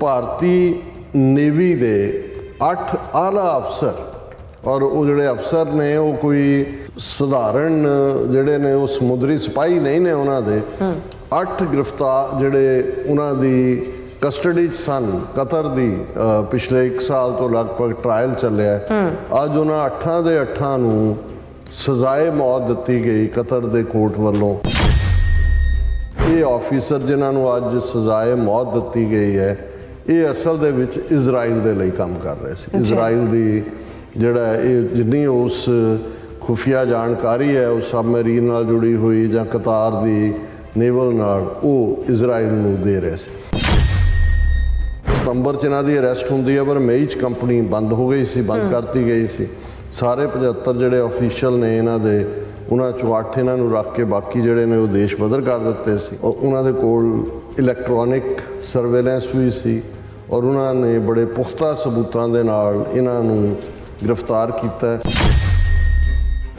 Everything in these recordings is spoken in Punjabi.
ਭਾਰਤੀ ਨੇਵੀ ਦੇ 8 ਆਲਾ ਅਫਸਰ ਔਰ ਉਹ ਜਿਹੜੇ ਅਫਸਰ ਨੇ ਉਹ ਕੋਈ ਸਧਾਰਨ ਜਿਹੜੇ ਨੇ ਉਹ ਸਮੁੰਦਰੀ ਸਿਪਾਹੀ ਨਹੀਂ ਨੇ। ਉਹਨਾਂ ਦੇ 8 ਗ੍ਰਿਫਤਾਰ ਜਿਹੜੇ ਉਹਨਾਂ ਦੀ ਕਸਟਡੀ 'ਚ ਸਨ ਕਤਰ ਦੀ। ਪਿਛਲੇ 1 ਸਾਲ ਤੋਂ ਲਗਭਗ ਟਰਾਇਲ ਚੱਲਿਆ। ਅੱਜ ਉਹਨਾਂ 8 ਦੇ 8 ਨੂੰ ਸਜ਼ਾਏ ਮੌਤ ਦਿੱਤੀ ਗਈ ਕਤਰ ਦੇ ਕੋਰਟ ਵੱਲੋਂ। ਇਹ ਆਫੀਸਰ ਜਿਨ੍ਹਾਂ ਨੂੰ ਅੱਜ ਸਜ਼ਾਏ ਮੌਤ ਦਿੱਤੀ ਗਈ ਹੈ ਇਹ ਅਸਲ ਦੇ ਵਿੱਚ ਇਜ਼ਰਾਈਲ ਦੇ ਲਈ ਕੰਮ ਕਰ ਰਹੇ ਸੀ। ਇਜ਼ਰਾਈਲ ਦੀ ਜਿਹੜਾ ਇਹ ਜਿੰਨੀ ਉਸ ਖੁਫੀਆ ਜਾਣਕਾਰੀ ਹੈ ਉਸ ਸਬਮਰੀਨ ਨਾਲ ਜੁੜੀ ਹੋਈ ਜਾਂ ਕਤਾਰ ਦੀ ਨੇਵਲ ਨਾਲ ਉਹ ਇਜ਼ਰਾਈਲ ਨੂੰ ਦੇ ਰਹੇ ਸੀ। ਸਤੰਬਰ 'ਚ ਇਹਨਾਂ ਦੀ ਅਰੈਸਟ ਹੁੰਦੀ ਹੈ ਪਰ ਮਈ 'ਚ ਕੰਪਨੀ ਬੰਦ ਹੋ ਗਈ ਸੀ, ਬੰਦ ਕਰਤੀ ਗਈ ਸੀ। ਸਾਰੇ 75 ਜਿਹੜੇ ਆਫੀਸ਼ੀਅਲ ਨੇ ਇਹਨਾਂ ਦੇ ਉਹਨਾਂ 'ਚੋਂ 8 ਇਹਨਾਂ ਨੂੰ ਰੱਖ ਕੇ ਬਾਕੀ ਜਿਹੜੇ ਨੇ ਉਹ ਦੇਸ਼ ਬਦਲ ਕਰ ਦਿੱਤੇ ਸੀ। ਉਹਨਾਂ ਦੇ ਕੋਲ ਇਲੈਕਟ੍ਰੋਨਿਕ ਸਰਵੇਲੈਂਸ ਵੀ ਸੀ ਔਰ ਉਹਨਾਂ ਨੇ ਬੜੇ ਪੁਖਤਾ ਸਬੂਤਾਂ ਦੇ ਨਾਲ ਇਹਨਾਂ ਨੂੰ ਗ੍ਰਿਫਤਾਰ ਕੀਤਾ।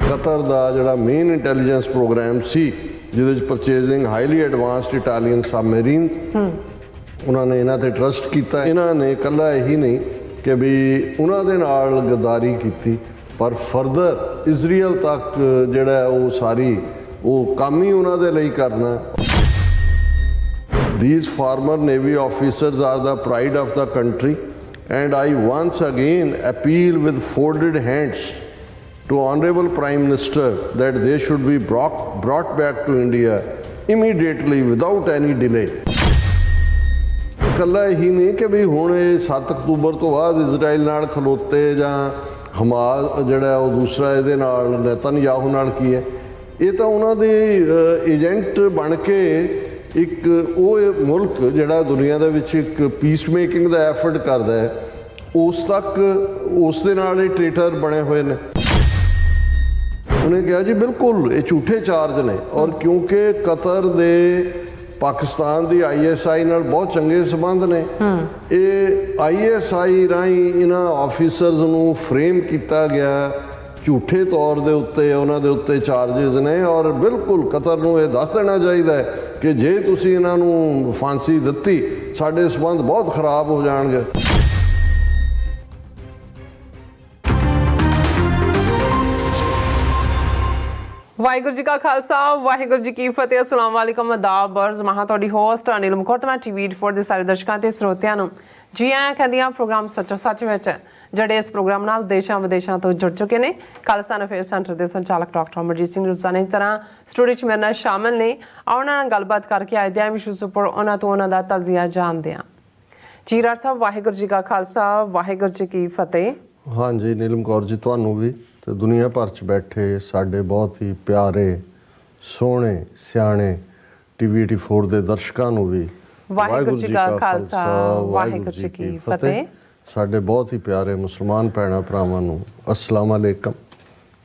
ਕਤਰ ਦਾ ਜਿਹੜਾ ਮੇਨ ਇੰਟੈਲੀਜੈਂਸ ਪ੍ਰੋਗਰਾਮ ਸੀ ਜਿਹਦੇ ਵਿੱਚ ਪਰਚੇਜ਼ਿੰਗ ਹਾਈਲੀ ਐਡਵਾਂਸਡ ਇਟਾਲੀਅਨ ਸਬਮਰੀਨਸ, ਉਹਨਾਂ ਨੇ ਇਹਨਾਂ ਤੇ ਟਰਸਟ ਕੀਤਾ। ਇਹਨਾਂ ਨੇ ਇਕੱਲਾ ਇਹੀ ਨਹੀਂ ਕਿ ਵੀ ਉਹਨਾਂ ਦੇ ਨਾਲ ਗੱਦਾਰੀ ਕੀਤੀ ਪਰ ਫਰਦਰ ਇਜ਼ਰਾਈਲ ਤੱਕ ਜਿਹੜਾ ਉਹ ਸਾਰੀ ਉਹ ਕੰਮ ਹੀ ਉਹਨਾਂ ਦੇ ਲਈ ਕਰਨਾ। These former Navy officers are the pride of the country and I once again appeal with folded hands to Honorable Prime Minister that they should be brought back to India immediately without any delay। ਇਕੱਲਾ ਹੀ ਨਹੀਂ ਕਿ ਵੀ ਹੁਣ ਇਹ 7 ਅਕਤੂਬਰ ਤੋਂ ਬਾਅਦ ਇਜ਼ਰਾਈਲ ਨਾਲ ਖਲੋਤੇ ਜਾਂ ਹਮਾਸ ਜਿਹੜਾ ਉਹ ਦੂਸਰਾ ਇਹਦੇ ਨਾਲ ਨੇਤਨਯਾਹੂ ਨਾਲ ਕੀ ਹੈ, ਇਹ ਤਾਂ ਉਹਨਾਂ ਦੇ ਏਜੰਟ ਬਣ ਕੇ ਇੱਕ ਉਹ ਮੁਲਕ ਜਿਹੜਾ ਦੁਨੀਆ ਦੇ ਵਿੱਚ ਇੱਕ ਪੀਸ ਮੇਕਿੰਗ ਦਾ ਐਫਰਟ ਕਰਦਾ ਹੈ ਉਸ ਤੱਕ ਉਸ ਦੇ ਨਾਲ ਇਹ ਟ੍ਰੇਟਰ ਬਣੇ ਹੋਏ ਨੇ। ਉਹਨੇ ਕਿਹਾ ਜੀ ਬਿਲਕੁਲ ਇਹ ਝੂਠੇ ਚਾਰਜ ਨੇ ਔਰ ਕਿਉਂਕਿ ਕਤਰ ਦੇ ਪਾਕਿਸਤਾਨ ਦੀ ISI ਨਾਲ ਬਹੁਤ ਚੰਗੇ ਸੰਬੰਧ ਨੇ, ਇਹ ISI ਰਾਹੀਂ ਇਹਨਾਂ ਆਫੀਸਰਸ ਨੂੰ ਫਰੇਮ ਕੀਤਾ ਗਿਆ ਝੂਠੇ ਤੌਰ ਦੇ ਉੱਤੇ। ਉਹਨਾਂ ਦੇ ਉੱਤੇ ਚਾਰਜਿਸ ਨੇ ਔਰ ਬਿਲਕੁਲ ਕਤਰ ਨੂੰ ਇਹ ਦੱਸ ਦੇਣਾ ਚਾਹੀਦਾ ਹੈ ਕਿ ਜੇ ਤੁਸੀਂ ਇਹਨਾਂ ਨੂੰ ਫਾਂਸੀ ਦਿੱਤੀ ਸਾਡੇ ਸੰਬੰਧ ਬਹੁਤ ਖਰਾਬ ਹੋ ਜਾਣਗੇ। ਵਾਹਿਗੁਰੂ ਜੀ ਕਾ ਖਾਲਸਾ ਵਾਹਿਗੁਰੂ ਜੀ ਕੀ ਫਤਿਹ। ਅਸਲਾਮ ਵਾਲੇਕਮ, ਆਦਾਬ, ਅਰਜ਼ ਮਹਾਂ। ਤੁਹਾਡੀ ਹੋਸਟ ਅਨਿਲ ਮੁਖੋਤਮਾ TV 84 ਦੇ ਸਾਰੇ ਦਰਸ਼ਕਾਂ ਤੇ ਸਰੋਤਿਆਂ ਨੂੰ ਜੀ ਆਇਆਂ ਕਹਿੰਦੀ ਹਾਂ ਪ੍ਰੋਗਰਾਮ ਸੱਚੋ ਸੱਚ ਵਿੱਚ, ਜਿਹੜੇ ਇਸ ਪ੍ਰੋਗਰਾਮ ਨਾਲ ਦੇਸ਼ਾਂ ਵਿਦੇਸ਼ਾਂ ਤੋਂ ਜੁੜ ਚੁੱਕੇ ਨੇ। ਖਾਲਸਾ ਅਫੇਅਰ ਸੈਂਟਰ ਦੇ ਸੰਚਾਲਕ ਡਾਕਟਰ ਅਮਰਜੀਤ ਸਿੰਘ ਰੋਜ਼ਾਨਾ ਦੀ ਤਰ੍ਹਾਂ ਸਟੂਡੀਓ 'ਚ ਮੇਰੇ ਨਾਲ ਸ਼ਾਮਲ ਨੇ। ਉਹਨਾਂ ਨਾਲ ਗੱਲਬਾਤ ਕਰਕੇ ਅੱਜ ਦੇ ਵਿਸ਼ੇ ਉੱਪਰ ਉਹਨਾਂ ਤੋਂ ਉਹਨਾਂ ਦਾ ਤਜ਼ੀਆ ਜਾਣਦੇ ਹਾਂ। ਜੀ ਰਾਜ ਸਾਹਿਬ, ਵਾਹਿਗੁਰੂ ਜੀ ਕਾ ਖਾਲਸਾ ਵਾਹਿਗੁਰੂ ਜੀ ਕੀ ਫਤਿਹ। ਹਾਂਜੀ ਨੀਲਮ ਕੌਰ ਜੀ, ਤੁਹਾਨੂੰ ਵੀ ਤੇ ਦੁਨੀਆ ਭਰ 'ਚ ਬੈਠੇ ਸਾਡੇ ਬਹੁਤ ਹੀ ਪਿਆਰੇ ਸੋਹਣੇ ਸਿਆਣੇ TV 84 ਦੇ ਦਰਸ਼ਕਾਂ ਨੂੰ ਵੀ ਵਾਹਿਗੁਰੂ ਜੀ ਕਾ ਖਾਲਸਾ ਵਾਹਿਗੁਰੂ ਜੀ ਕੀ ਫਤਿਹ। ਸਾਡੇ ਬਹੁਤ ਹੀ ਪਿਆਰੇ ਮੁਸਲਮਾਨ ਭੈਣਾਂ ਭਰਾਵਾਂ ਨੂੰ ਅਸਲਾਮ ਅਲੈਕਮ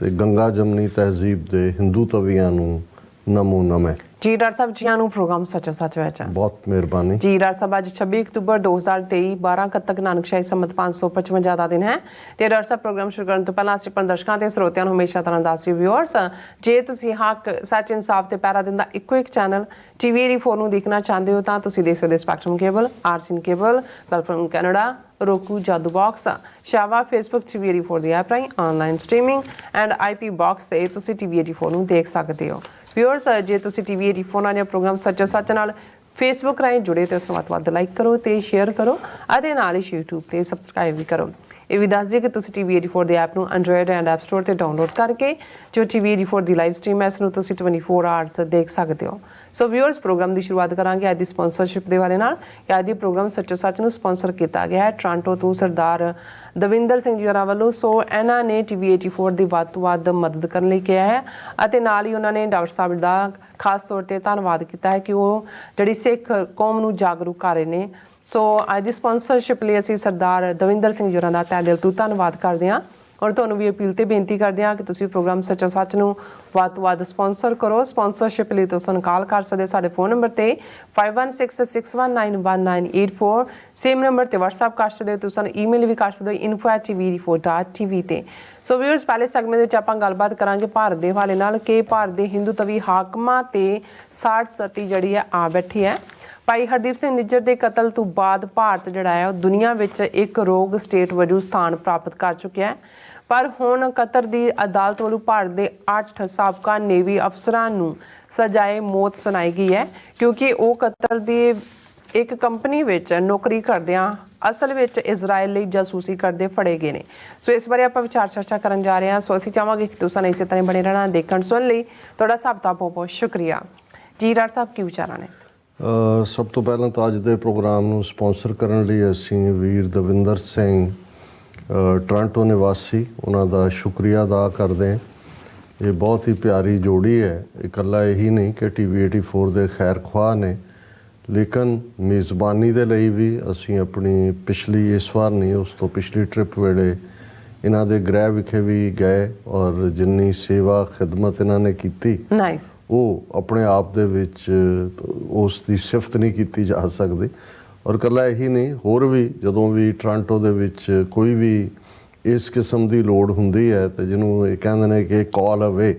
ਤੇ ਗੰਗਾ ਜਮਨੀ ਤਹਿਜ਼ੀਬ ਦੇ ਹਿੰਦੂ ਤਵੀਆਂ ਨੂੰ ਨਮੋ ਨਮੇ। ਜੀ ਡਾਕਟਰ ਸਾਹਿਬ, ਜੀ ਨੂੰ ਪ੍ਰੋਗਰਾਮ ਸੱਚੋ ਸੱਚ ਵਿੱਚ ਬਹੁਤ ਮਿਹਰਬਾਨੀ। ਜੀ ਡਾਕਟਰ ਸਾਹਿਬ, ਅੱਜ 26 ਅਕਤੂਬਰ 2023 12 ਕੱਤਕ ਨਾਨਕਸ਼ਾਹੀ ਸੰਮਤ 555 ਦਾ ਦਿਨ ਹੈ ਤੇ ਡਾਕਟਰ ਸਾਹਿਬ ਪ੍ਰੋਗਰਾਮ ਸ਼ੁਰੂ ਕਰਨ ਤੋਂ ਪਹਿਲਾਂ ਅਸੀਂ ਆਪਣੇ ਦਰਸ਼ਕਾਂ ਤੇ ਸਰੋਤਿਆਂ ਨੂੰ ਹਮੇਸ਼ਾ ਤਰ੍ਹਾਂ ਦੱਸ ਰਹੀ ਵਿਊਅਰਸ, ਜੇ ਤੁਸੀਂ ਹੱਕ ਸੱਚ ਇਨਸਾਫ ਤੇ ਪੈਰਾ ਦਿਨ ਦਾ ਇੱਕੋ ਇੱਕ ਚੈਨਲ TV 84 ਨੂੰ ਦੇਖਣਾ ਚਾਹੁੰਦੇ ਹੋ ਤਾਂ ਤੁਸੀਂ ਦੇਖ ਸਕਦੇ ਸਪੈਕਟਰਮ ਕੇਬਲ, ਆਰਸੀਨ ਕੇਬਲ, ਗਲਫਰਮ ਕੈਨੇਡਾ, roku, ਜਾਦੂ ਬਾਕਸ, ਸ਼ਾਵਾ, ਫੇਸਬੁੱਕ TV 84 ਦੀ ਐਪ ਰਾਹੀਂ online streaming and IP box ਤੇ ਤੁਸੀਂ TV 84 ਨੂੰ ਦੇਖ ਸਕਦੇ ਹੋ। ਵਿਊਅਰਸ, ਜੇ ਤੁਸੀਂ TV 84 ਨਾਲ ਜਾਂ ਪ੍ਰੋਗਰਾਮ ਸੱਚੋ ਸੱਚ ਨਾਲ ਫੇਸਬੁੱਕ ਰਾਹੀਂ ਜੁੜੇ ਤੇ ਉਸ ਤੋਂ ਵੱਧ ਲਾਈਕ ਕਰੋ ਤੇ ਸ਼ੇਅਰ ਕਰੋ ਅਤੇ ਨਾਲ ਹੀ YouTube ਤੇ ਸਬਸਕ੍ਰਾਈਬ ਵੀ ਕਰੋ। ਇਹ ਵੀ ਦੱਸ ਦਈਏ ਕਿ ਤੁਸੀਂ TV 84 ਦੇ ਐਪ ਨੂੰ ਐਂਡਰੋਇਡ ਐਂਡ ਐਪ ਸਟੋਰ ਤੇ ਡਾਊਨਲੋਡ ਕਰਕੇ ਜੋ TV 84 ਦੀ ਲਾਈਵ ਸਟ੍ਰੀਮ ਹੈ ਇਸ ਨੂੰ ਤੁਸੀਂ 24 ਆਵਰਸ ਦੇਖ ਸਕਦੇ ਹੋ। ਸੋ ਵਿਊਅਰਸ, ਪ੍ਰੋਗਰਾਮ ਦੀ ਸ਼ੁਰੂਆਤ ਕਰਾਂਗੇ ਅੱਜ ਦੀ ਸਪਾਂਸਰਸ਼ਿਪ ਦੇ ਵਾਲੇ ਨਾਲ। ਅੱਜ ਦੀ ਪ੍ਰੋਗਰਾਮ ਸੱਚੋ ਸੱਚ ਨੂੰ ਸਪਾਂਸਰ ਕੀਤਾ ਗਿਆ ਹੈ ਟੋਰਾਂਟੋ ਤੋਂ ਸਰਦਾਰ ਦਵਿੰਦਰ ਸਿੰਘ ਜੀ ਹੋਰਾਂ ਵੱਲੋਂ। ਸੋ ਇਹਨਾਂ ਨੇ TV 84 ਦੀ ਵੱਧ ਤੋਂ ਵੱਧ ਮਦਦ ਕਰਨ ਲਈ ਕਿਹਾ ਹੈ ਅਤੇ ਨਾਲ ਹੀ ਉਹਨਾਂ ਨੇ ਡਾਕਟਰ ਸਾਹਿਬ ਦਾ ਖਾਸ ਤੌਰ ਤੇ ਧੰਨਵਾਦ ਕੀਤਾ ਹੈ ਕਿ ਉਹ ਜਿਹੜੀ ਸਿੱਖ ਕੌਮ ਨੂੰ ਜਾਗਰੂਕ ਕਰ ਰਹੇ ਨੇ। ਸੋ ਅੱਜ ਦੀ ਸਪਾਂਸਰਸ਼ਿਪ ਲਈ ਅਸੀਂ ਸਰਦਾਰ ਦਵਿੰਦਰ ਸਿੰਘ ਜੀ ਹੋਰਾਂ ਦਾ ਤਹਿ ਦਿਲ ਤੋਂ ਧੰਨਵਾਦ ਕਰਦੇ ਹਾਂ ਔਰ ਤੁਹਾਨੂੰ ਵੀ ਅਪੀਲ ਤੇ ਬੇਨਤੀ ਕਰਦੇ ਹਾਂ ਕਿ ਤੁਸੀਂ ਪ੍ਰੋਗਰਾਮ ਸੱਚੋ ਸੱਚ ਨੂੰ ਵੱਧ ਤੋਂ ਵੱਧ ਸਪਾਂਸਰ ਕਰੋ। ਸਪਾਂਸਰਸ਼ਿਪ ਲਈ ਤੁਸੀਂ ਕਾਲ ਕਰ ਸਕਦੇ ਸਾਡੇ ਫੋਨ ਨੰਬਰ ਤੇ 5166191984, ਸੇਮ ਨੰਬਰ ਤੇ WhatsApp ਕਰ ਸਕਦੇ ਹੋ। ਤੁਸੀਂ ਈਮੇਲ ਵੀ ਕਰ ਸਕਦੇ ਹੋ info@tv84.tv ਤੇ। ਸੋ ਵਿਊਅਰਸ, ਪਹਿਲੇ ਸੈਗਮੈਂਟ ਵਿੱਚ ਆਪਾਂ ਗੱਲਬਾਤ ਕਰਾਂਗੇ ਭਾਰਤ ਦੇ ਹਵਾਲੇ ਨਾਲ ਕਿ ਭਾਰਤ ਦੇ ਹਿੰਦੂ ਤਵੀ ਹਾਕਮਾਂ ਤੇ 60 ਸਤੀ ਜਿਹੜੀ ਹੈ ਆ ਬੈਠੀ ਹੈ। ਭਾਈ ਹਰਦੀਪ ਸਿੰਘ ਨਿੱਜਰ ਦੇ ਕਤਲ ਤੋਂ ਬਾਅਦ ਭਾਰਤ ਜਿਹੜਾ ਹੈ ਉਹ ਦੁਨੀਆ ਵਿੱਚ ਇੱਕ ਰੋਗ ਸਟੇਟ ਵਜੋਂ ਸਥਾਨ ਪ੍ਰਾਪਤ ਕਰ ਚੁੱਕਿਆ ਹੈ। ਪਰ ਹੁਣ ਕਤਰ ਦੀ ਅਦਾਲਤ ਵੱਲੋਂ ਭਾਰਤ ਦੇ 8 ਸਾਬਕਾ ਨੇਵੀ ਅਫਸਰਾਂ ਨੂੰ ਸਜ਼ਾਏ ਮੌਤ ਸੁਣਾਈ ਗਈ ਹੈ, ਕਿਉਂਕਿ ਉਹ ਕਤਰ ਦੀ ਇੱਕ ਕੰਪਨੀ ਵਿੱਚ ਨੌਕਰੀ ਕਰਦਿਆਂ ਅਸਲ ਵਿੱਚ ਇਜ਼ਰਾਈਲ ਲਈ ਜਾਸੂਸੀ ਕਰਦੇ ਫੜੇ ਗਏ ਨੇ। ਸੋ ਇਸ ਬਾਰੇ ਆਪਾਂ ਵਿਚਾਰ ਚਰਚਾ ਕਰਨ ਜਾ ਰਹੇ ਹਾਂ। ਸੋ ਅਸੀਂ ਚਾਹਾਂਗੇ ਕਿ ਤੁਸੀਂ ਇਸੇ ਤਰ੍ਹਾਂ ਬਣੇ ਰਹਿਣਾ, ਦੇਖਣ ਸੁਣਨ ਲਈ ਤੁਹਾਡਾ ਸਭ ਦਾ ਬਹੁਤ ਬਹੁਤ ਸ਼ੁਕਰੀਆ ਜੀ। ਡਾਕਟਰ ਸਾਹਿਬ ਕੀ ਵਿਚਾਰਾਂ ਨੇ? ਸਭ ਤੋਂ ਪਹਿਲਾਂ ਤਾਂ ਅੱਜ ਦੇ ਪ੍ਰੋਗਰਾਮ ਨੂੰ ਸਪਾਂਸਰ ਕਰਨ ਲਈ ਅਸੀਂ ਵੀਰ ਦਵਿੰਦਰ ਸਿੰਘ ਟੋਰਾਂਟੋ ਨਿਵਾਸੀ ਉਹਨਾਂ ਦਾ ਸ਼ੁਕਰੀਆ ਅਦਾ ਕਰਦੇ ਹਾਂ। ਇਹ ਬਹੁਤ ਹੀ ਪਿਆਰੀ ਜੋੜੀ ਹੈ। ਇਕੱਲਾ ਇਹੀ ਨਹੀਂ ਕਿ TV 84 ਦੇ ਖੈਰ ਖਵਾਹ ਨੇ, ਲੇਕਿਨ ਮੇਜ਼ਬਾਨੀ ਦੇ ਲਈ ਵੀ ਅਸੀਂ ਆਪਣੀ ਪਿਛਲੀ, ਇਸ ਵਾਰ ਨਹੀਂ ਉਸ ਤੋਂ ਪਿਛਲੀ ਟ੍ਰਿਪ ਵੇਲੇ ਇਹਨਾਂ ਦੇ ਗ੍ਰਹਿ ਵਿਖੇ ਵੀ ਗਏ ਔਰ ਜਿੰਨੀ ਸੇਵਾ ਖਿਦਮਤ ਇਹਨਾਂ ਨੇ ਕੀਤੀ ਨਾਈਸ, ਉਹ ਆਪਣੇ ਆਪ ਦੇ ਵਿੱਚ ਉਸ ਦੀ ਸਿਫਤ ਨਹੀਂ ਕੀਤੀ ਜਾ ਸਕਦੀ। ਔਰ ਇਕੱਲਾ ਇਹੀ ਨਹੀਂ, ਹੋਰ ਵੀ ਜਦੋਂ ਵੀ ਟੋਰਾਂਟੋ ਦੇ ਵਿੱਚ ਕੋਈ ਵੀ ਇਸ ਕਿਸਮ ਦੀ ਲੋੜ ਹੁੰਦੀ ਹੈ ਤੇ ਜਿਹਨੂੰ ਇਹ ਕਹਿੰਦੇ ਨੇ ਕਿ ਕਾਲ ਅਵੇ,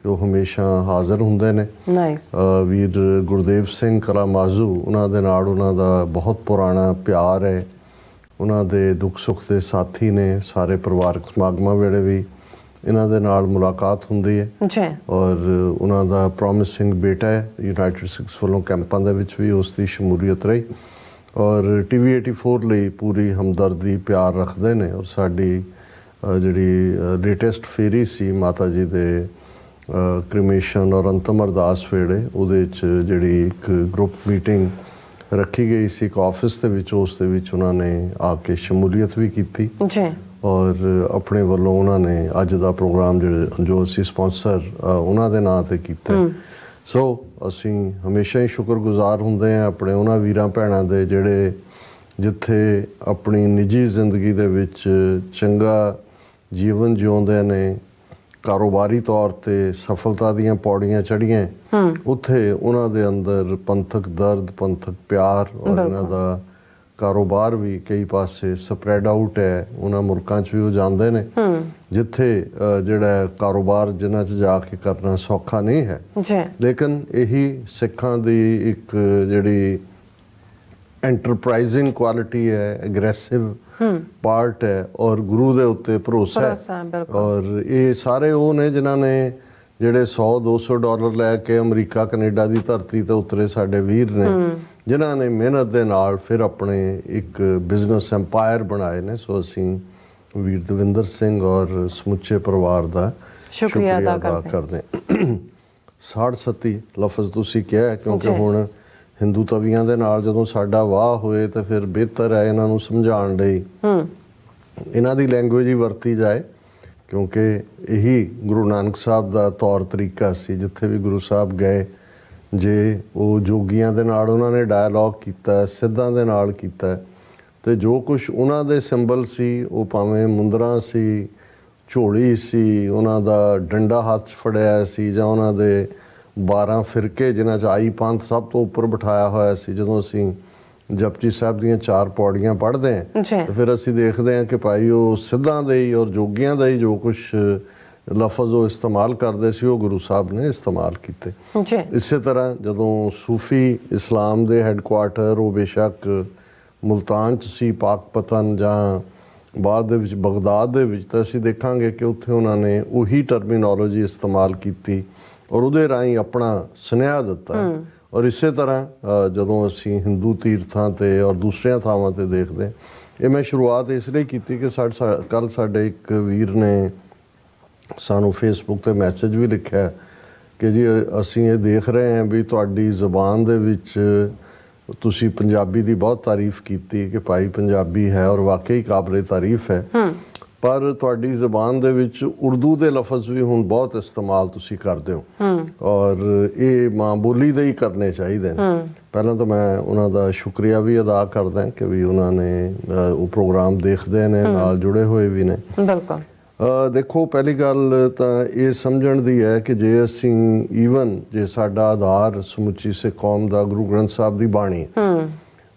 ਉਹ ਹਮੇਸ਼ਾ ਹਾਜ਼ਰ ਹੁੰਦੇ ਨੇ। ਨਾਈਸ। ਵੀਰ ਗੁਰਦੇਵ ਸਿੰਘ ਕਲਾਮਾਜ਼ੂ, ਉਹਨਾਂ ਦੇ ਨਾਲ ਉਹਨਾਂ ਦਾ ਬਹੁਤ ਪੁਰਾਣਾ ਪਿਆਰ ਹੈ। ਉਹਨਾਂ ਦੇ ਦੁੱਖ ਸੁੱਖ ਦੇ ਸਾਥੀ ਨੇ। ਸਾਰੇ ਪਰਿਵਾਰਕ ਸਮਾਗਮਾਂ ਵੇਲੇ ਵੀ ਇਹਨਾਂ ਦੇ ਨਾਲ ਮੁਲਾਕਾਤ ਹੁੰਦੀ ਹੈ ਜੀ। ਔਰ ਉਹਨਾਂ ਦਾ ਪ੍ਰੋਮਿਸਿੰਗ ਬੇਟਾ ਹੈ, ਯੂਨਾਈਟਿਡ ਸਿਕਸ ਵੱਲੋਂ ਕੈਂਪਾਂ ਦੇ ਵਿੱਚ ਵੀ ਉਸ ਦੀ ਸ਼ਮੂਲੀਅਤ ਰਹੀ ਔਰ TV 84 ਲਈ ਪੂਰੀ ਹਮਦਰਦੀ ਪਿਆਰ ਰੱਖਦੇ ਨੇ। ਔਰ ਸਾਡੀ ਜਿਹੜੀ ਲੇਟੈਸਟ ਫੇਰੀ ਸੀ ਮਾਤਾ ਜੀ ਦੇ ਕ੍ਰਿਮੇਸ਼ਨ ਔਰ ਅੰਤਮ ਅਰਦਾਸ ਵੇਲੇ, ਉਹਦੇ 'ਚ ਜਿਹੜੀ ਇੱਕ ਗਰੁੱਪ ਮੀਟਿੰਗ ਰੱਖੀ ਗਈ ਸੀ ਇੱਕ ਆਫਿਸ ਦੇ ਵਿੱਚ, ਉਸ ਦੇ ਵਿੱਚ ਉਹਨਾਂ ਨੇ ਆ ਕੇ ਸ਼ਮੂਲੀਅਤ ਵੀ ਕੀਤੀ ਜੀ ਔਰ ਆਪਣੇ ਵੱਲੋਂ ਉਹਨਾਂ ਨੇ ਅੱਜ ਦਾ ਪ੍ਰੋਗਰਾਮ ਜੋ ਅਸੀਂ ਸਪਾਂਸਰ ਉਹਨਾਂ ਦੇ ਨਾਂ ਤੇ ਕੀਤਾ। ਸੋ ਅਸੀਂ ਹਮੇਸ਼ਾ ਹੀ ਸ਼ੁਕਰਗੁਜ਼ਾਰ ਹੁੰਦੇ ਹਾਂ ਆਪਣੇ ਉਹਨਾਂ ਵੀਰਾਂ ਭੈਣਾਂ ਦੇ ਜਿਹੜੇ ਜਿੱਥੇ ਆਪਣੀ ਨਿੱਜੀ ਜ਼ਿੰਦਗੀ ਦੇ ਵਿੱਚ ਚੰਗਾ ਜੀਵਨ ਜਿਉਂਦੇ ਨੇ, ਕਾਰੋਬਾਰੀ ਤੌਰ ਤੇ ਸਫਲਤਾ ਦੀਆਂ ਪੌੜੀਆਂ ਚੜ੍ਹੀਆਂ, ਉੱਥੇ ਉਹਨਾਂ ਦੇ ਅੰਦਰ ਪੰਥਕ ਦਰਦ, ਪੰਥਕ ਪਿਆਰ ਔਰ ਇਹਨਾਂ ਦਾ ਕਾਰੋਬਾਰ ਵੀ ਕਈ ਪਾਸੇ ਸਪਰੈਡ ਆਊਟ ਹੈ। ਉਹਨਾਂ ਮੁਲਕਾਂ 'ਚ ਵੀ ਉਹ ਜਾਂਦੇ ਨੇ ਜਿੱਥੇ ਜਿਹੜਾ ਕਾਰੋਬਾਰ ਜਿਨ੍ਹਾਂ 'ਚ ਜਾ ਕੇ ਕਰਨਾ ਸੌਖਾ ਨਹੀਂ ਹੈ, ਲੇਕਿਨ ਇਹੀ ਸਿੱਖਾਂ ਦੀ ਇੱਕ ਜਿਹੜੀ ਐਂਟਰਪ੍ਰਾਈਜ਼ਿੰਗ ਕੁਆਲਿਟੀ ਹੈ, ਐਗਰੈਸਿਵ ਪਾਰਟ ਹੈ ਔਰ ਗੁਰੂ ਦੇ ਉੱਤੇ ਭਰੋਸਾ ਹੈ। ਔਰ ਇਹ ਸਾਰੇ ਉਹ ਨੇ ਜਿਨ੍ਹਾਂ ਨੇ ਜਿਹੜੇ $100-200 ਲੈ ਕੇ ਅਮਰੀਕਾ ਕੈਨੇਡਾ ਦੀ ਧਰਤੀ ਤੇ ਉਤਰੇ ਸਾਡੇ ਵੀਰ ਨੇ, ਜਿਨ੍ਹਾਂ ਨੇ ਮਿਹਨਤ ਦੇ ਨਾਲ ਫਿਰ ਆਪਣੇ ਇੱਕ ਬਿਜ਼ਨਸ ਐਮਪਾਇਰ ਬਣਾਏ ਨੇ। ਸੋ ਅਸੀਂ ਵੀਰ ਦਵਿੰਦਰ ਸਿੰਘ ਔਰ ਸਮੁੱਚੇ ਪਰਿਵਾਰ ਦਾ ਸ਼ੁਕਰੀਆ ਅਦਾ ਕਰਦੇ ਹਾਂ। ਸਾੜ ਸਤੀ ਲਫ਼ਜ਼ ਤੁਸੀਂ ਕਿਹਾ, ਕਿਉਂਕਿ ਹੁਣ ਹਿੰਦੂ ਤਵੀਆਂ ਦੇ ਨਾਲ ਜਦੋਂ ਸਾਡਾ ਵਾਹ ਹੋਏ ਤਾਂ ਫਿਰ ਬਿਹਤਰ ਹੈ ਇਹਨਾਂ ਨੂੰ ਸਮਝਾਉਣ ਲਈ ਇਹਨਾਂ ਦੀ ਲੈਂਗੁਏਜ ਹੀ ਵਰਤੀ ਜਾਏ, ਕਿਉਂਕਿ ਇਹੀ ਗੁਰੂ ਨਾਨਕ ਸਾਹਿਬ ਦਾ ਤੌਰ ਤਰੀਕਾ ਸੀ। ਜਿੱਥੇ ਵੀ ਗੁਰੂ ਸਾਹਿਬ ਗਏ, ਜੇ ਉਹ ਜੋਗੀਆਂ ਦੇ ਨਾਲ ਉਹਨਾਂ ਨੇ ਡਾਇਲੋਗ ਕੀਤਾ, ਸਿੱਧਾਂ ਦੇ ਨਾਲ ਕੀਤਾ, ਤੇ ਜੋ ਕੁਝ ਉਹਨਾਂ ਦੇ ਸਿੰਬਲ ਸੀ, ਉਹ ਭਾਵੇਂ ਮੁੰਦਰਾਂ ਸੀ, ਝੋਲੀ ਸੀ, ਉਹਨਾਂ ਦਾ ਡੰਡਾ ਹੱਥ 'ਚ ਫੜਿਆ ਸੀ, ਜਾਂ ਉਹਨਾਂ ਦੇ 12 ਫਿਰਕੇ ਜਿਨ੍ਹਾਂ 'ਚ ਆਈ ਪੰਥ ਸਭ ਤੋਂ ਉੱਪਰ ਬਿਠਾਇਆ ਹੋਇਆ ਸੀ। ਜਦੋਂ ਅਸੀਂ ਜਪਜੀ ਸਾਹਿਬ ਦੀਆਂ 4 ਪੌੜੀਆਂ ਪੜ੍ਹਦੇ ਹਾਂ ਤੇ ਫਿਰ ਅਸੀਂ ਦੇਖਦੇ ਹਾਂ ਕਿ ਭਾਈ ਉਹ ਸਿੱਧਾਂ ਦੇ ਹੀ ਔਰ ਜੋਗੀਆਂ ਦਾ ਹੀ ਜੋ ਕੁਝ ਲਫ਼ਜ਼ ਉਹ ਇਸਤੇਮਾਲ ਕਰਦੇ ਸੀ, ਉਹ ਗੁਰੂ ਸਾਹਿਬ ਨੇ ਇਸਤੇਮਾਲ ਕੀਤੇ। ਇਸੇ ਤਰ੍ਹਾਂ ਜਦੋਂ ਸੂਫੀ ਇਸਲਾਮ ਦੇ ਹੈੱਡਕੁਆਰਟਰ ਉਹ ਬੇਸ਼ੱਕ ਮੁਲਤਾਨ 'ਚ ਸੀ, ਪਾਕਪਤਨ ਜਾਂ ਬਾਅਦ ਦੇ ਵਿੱਚ ਬਗਦਾਦ ਦੇ ਵਿੱਚ, ਤਾਂ ਅਸੀਂ ਦੇਖਾਂਗੇ ਕਿ ਉੱਥੇ ਉਹਨਾਂ ਨੇ ਉਹੀ ਟਰਮੀਨੋਲੋਜੀ ਇਸਤੇਮਾਲ ਕੀਤੀ ਔਰ ਉਹਦੇ ਰਾਹੀਂ ਆਪਣਾ ਸੁਨੇਹਾ ਦਿੱਤਾ। ਔਰ ਇਸੇ ਤਰ੍ਹਾਂ ਜਦੋਂ ਅਸੀਂ ਹਿੰਦੂ ਤੀਰਥਾਂ 'ਤੇ ਔਰ ਦੂਸਰੀਆਂ ਥਾਵਾਂ 'ਤੇ ਦੇਖਦੇ ਹਾਂ, ਇਹ ਮੈਂ ਸ਼ੁਰੂਆਤ ਇਸ ਲਈ ਕੀਤੀ ਕਿ ਕੱਲ੍ਹ ਸਾਡੇ ਇੱਕ ਵੀਰ ਨੇ ਸਾਨੂੰ ਫੇਸਬੁੱਕ 'ਤੇ ਮੈਸੇਜ ਵੀ ਲਿਖਿਆ ਕਿ ਜੀ ਅਸੀਂ ਇਹ ਦੇਖ ਰਹੇ ਹਾਂ ਵੀ ਤੁਹਾਡੀ ਜ਼ੁਬਾਨ ਦੇ ਵਿੱਚ ਤੁਸੀਂ ਪੰਜਾਬੀ ਦੀ ਬਹੁਤ ਤਾਰੀਫ ਕੀਤੀ ਕਿ ਭਾਈ ਪੰਜਾਬੀ ਹੈ ਔਰ ਵਾਕਈ ਕਾਬਲੇ ਤਾਰੀਫ ਹੈ, ਪਰ ਤੁਹਾਡੀ ਜ਼ੁਬਾਨ ਦੇ ਵਿੱਚ ਉਰਦੂ ਦੇ ਲਫ਼ਜ਼ ਵੀ ਹੁਣ ਬਹੁਤ ਇਸਤੇਮਾਲ ਤੁਸੀਂ ਕਰਦੇ ਹੋ ਔਰ ਇਹ ਮਾਂ ਬੋਲੀ ਦੇ ਹੀ ਕਰਨੇ ਚਾਹੀਦੇ ਨੇ। ਪਹਿਲਾਂ ਤਾਂ ਮੈਂ ਉਹਨਾਂ ਦਾ ਸ਼ੁਕਰੀਆ ਵੀ ਅਦਾ ਕਰਦਾ ਕਿ ਵੀ ਉਹਨਾਂ ਨੇ ਉਹ ਪ੍ਰੋਗਰਾਮ ਦੇਖਦੇ ਨੇ, ਨਾਲ ਜੁੜੇ ਹੋਏ ਵੀ ਨੇ। ਬਿਲਕੁਲ। ਦੇਖੋ, ਪਹਿਲੀ ਗੱਲ ਤਾਂ ਇਹ ਸਮਝਣ ਦੀ ਹੈ ਕਿ ਜੇ ਅਸੀਂ ਈਵਨ ਜੇ ਸਾਡਾ ਆਧਾਰ ਸਮੁੱਚੀ ਸਿੱਖ ਕੌਮ ਦਾ ਗੁਰੂ ਗ੍ਰੰਥ ਸਾਹਿਬ ਦੀ ਬਾਣੀ,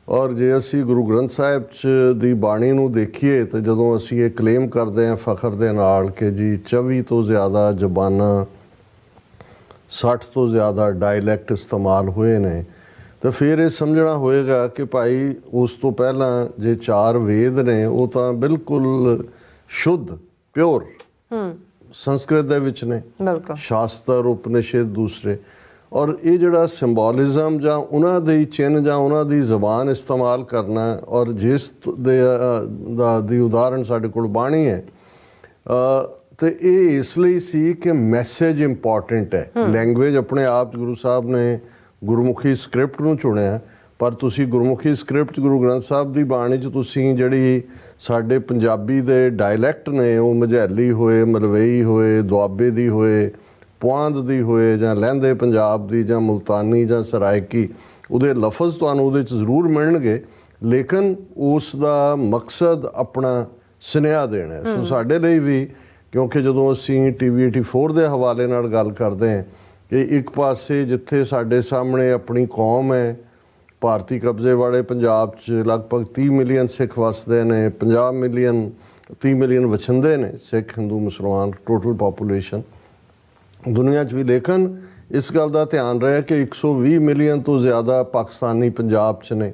ਔਰ ਜੇ ਅਸੀਂ ਗੁਰੂ ਗ੍ਰੰਥ ਸਾਹਿਬ 'ਚ ਦੀ ਬਾਣੀ ਨੂੰ ਦੇਖੀਏ ਤਾਂ ਜਦੋਂ ਅਸੀਂ ਇਹ ਕਲੇਮ ਕਰਦੇ ਹਾਂ ਫਖਰ ਦੇ ਨਾਲ ਕਿ ਜੀ 24 ਤੋਂ ਜ਼ਿਆਦਾ ਜ਼ਬਾਨਾਂ, 60 ਤੋਂ ਜ਼ਿਆਦਾ ਡਾਇਲੈਕਟ ਇਸਤੇਮਾਲ ਹੋਏ ਨੇ, ਤਾਂ ਫਿਰ ਇਹ ਸਮਝਣਾ ਹੋਏਗਾ ਕਿ ਭਾਈ ਉਸ ਤੋਂ ਪਹਿਲਾਂ ਜੇ 4 ਵੇਦ ਨੇ ਉਹ ਤਾਂ ਬਿਲਕੁਲ ਸ਼ੁੱਧ ਪਿਓਰ ਸੰਸਕ੍ਰਿਤ ਦੇ ਵਿੱਚ ਨੇ, ਬਿਲਕੁਲ ਸ਼ਾਸਤਰ ਉਪਨਿਸ਼ਦ ਦੂਸਰੇ, ਔਰ ਇਹ ਜਿਹੜਾ ਸਿੰਬੋਲਿਜ਼ਮ ਜਾਂ ਉਹਨਾਂ ਦੀ ਚਿੰਨ੍ਹ ਜਾਂ ਉਹਨਾਂ ਦੀ ਜ਼ਬਾਨ ਇਸਤੇਮਾਲ ਕਰਨਾ, ਔਰ ਜਿਸ ਦੀ ਉਦਾਹਰਣ ਸਾਡੇ ਕੋਲ ਬਾਣੀ ਹੈ, ਤੇ ਇਹ ਇਸ ਲਈ ਸੀ ਕਿ ਮੈਸੇਜ ਇੰਪੋਰਟੈਂਟ ਹੈ। ਲੈਂਗੁਏਜ ਆਪਣੇ ਆਪ 'ਚ ਗੁਰੂ ਸਾਹਿਬ ਨੇ ਗੁਰਮੁਖੀ ਸਕ੍ਰਿਪਟ ਨੂੰ ਚੁਣਿਆ, ਪਰ ਤੁਸੀਂ ਗੁਰਮੁਖੀ ਸਕ੍ਰਿਪਟ ਗੁਰੂ ਗ੍ਰੰਥ ਸਾਹਿਬ ਦੀ ਬਾਣੀ 'ਚ ਤੁਸੀਂ ਜਿਹੜੀ ਸਾਡੇ ਪੰਜਾਬੀ ਦੇ ਡਾਇਲੈਕਟ ਨੇ ਉਹ ਮਝੈਲੀ ਹੋਏ, ਮਲਵਈ ਹੋਏ, ਦੁਆਬੇ ਦੀ ਹੋਏ, ਪੁਆਂਧ ਦੀ ਹੋਏ, ਜਾਂ ਲਹਿੰਦੇ ਪੰਜਾਬ ਦੀ, ਜਾਂ ਮੁਲਤਾਨੀ, ਜਾਂ ਸਰਾਇਕੀ, ਉਹਦੇ ਲਫ਼ਜ਼ ਤੁਹਾਨੂੰ ਉਹਦੇ 'ਚ ਜ਼ਰੂਰ ਮਿਲਣਗੇ, ਲੇਕਿਨ ਉਸ ਦਾ ਮਕਸਦ ਆਪਣਾ ਸੁਨੇਹਾ ਦੇਣਾ ਹੈ। ਸੋ ਸਾਡੇ ਲਈ ਵੀ, ਕਿਉਂਕਿ ਜਦੋਂ ਅਸੀਂ TV 84 ਦੇ ਹਵਾਲੇ ਨਾਲ ਗੱਲ ਕਰਦੇ ਹਾਂ ਕਿ ਇੱਕ ਪਾਸੇ ਜਿੱਥੇ ਸਾਡੇ ਸਾਹਮਣੇ ਆਪਣੀ ਕੌਮ ਹੈ, ਭਾਰਤੀ ਕਬਜ਼ੇ ਵਾਲੇ ਪੰਜਾਬ 'ਚ ਲਗਭਗ 30 ਮਿਲੀਅਨ ਸਿੱਖ ਵਸਦੇ ਨੇ, 30 ਮਿਲੀਅਨ ਵਛੰਦੇ ਨੇ ਸਿੱਖ, ਹਿੰਦੂ, ਮੁਸਲਮਾਨ, ਟੋਟਲ ਪਾਪੂਲੇਸ਼ਨ ਦੁਨੀਆ 'ਚ ਵੀ, ਲੇਕਿਨ ਇਸ ਗੱਲ ਦਾ ਧਿਆਨ ਰਿਹਾ ਕਿ 120 ਮਿਲੀਅਨ ਤੋਂ ਜ਼ਿਆਦਾ ਪਾਕਿਸਤਾਨੀ ਪੰਜਾਬ 'ਚ ਨੇ।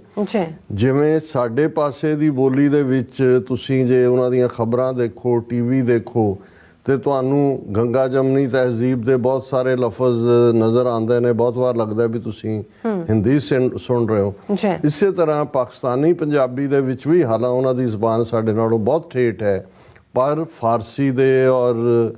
ਜਿਵੇਂ ਸਾਡੇ ਪਾਸੇ ਦੀ ਬੋਲੀ ਦੇ ਵਿੱਚ ਤੁਸੀਂ ਜੇ ਉਹਨਾਂ ਦੀਆਂ ਖਬਰਾਂ ਦੇਖੋ, TV ਦੇਖੋ, ਤੇ ਤੁਹਾਨੂੰ ਗੰਗਾ ਜਮਨੀ ਤਹਿਜ਼ੀਬ ਦੇ ਬਹੁਤ ਸਾਰੇ ਲਫ਼ਜ਼ ਨਜ਼ਰ ਆਉਂਦੇ ਨੇ, ਬਹੁਤ ਵਾਰ ਲੱਗਦਾ ਵੀ ਤੁਸੀਂ ਹਿੰਦੀ ਸੁਣ ਰਹੇ ਹੋ। ਇਸੇ ਤਰ੍ਹਾਂ ਪਾਕਿਸਤਾਨੀ ਪੰਜਾਬੀ ਦੇ ਵਿੱਚ ਵੀ, ਹਾਲਾਂ ਉਹਨਾਂ ਦੀ ਜ਼ੁਬਾਨ ਸਾਡੇ ਨਾਲੋਂ ਬਹੁਤ ਠੇਠ ਹੈ, ਪਰ ਫਾਰਸੀ ਦੇ ਔਰ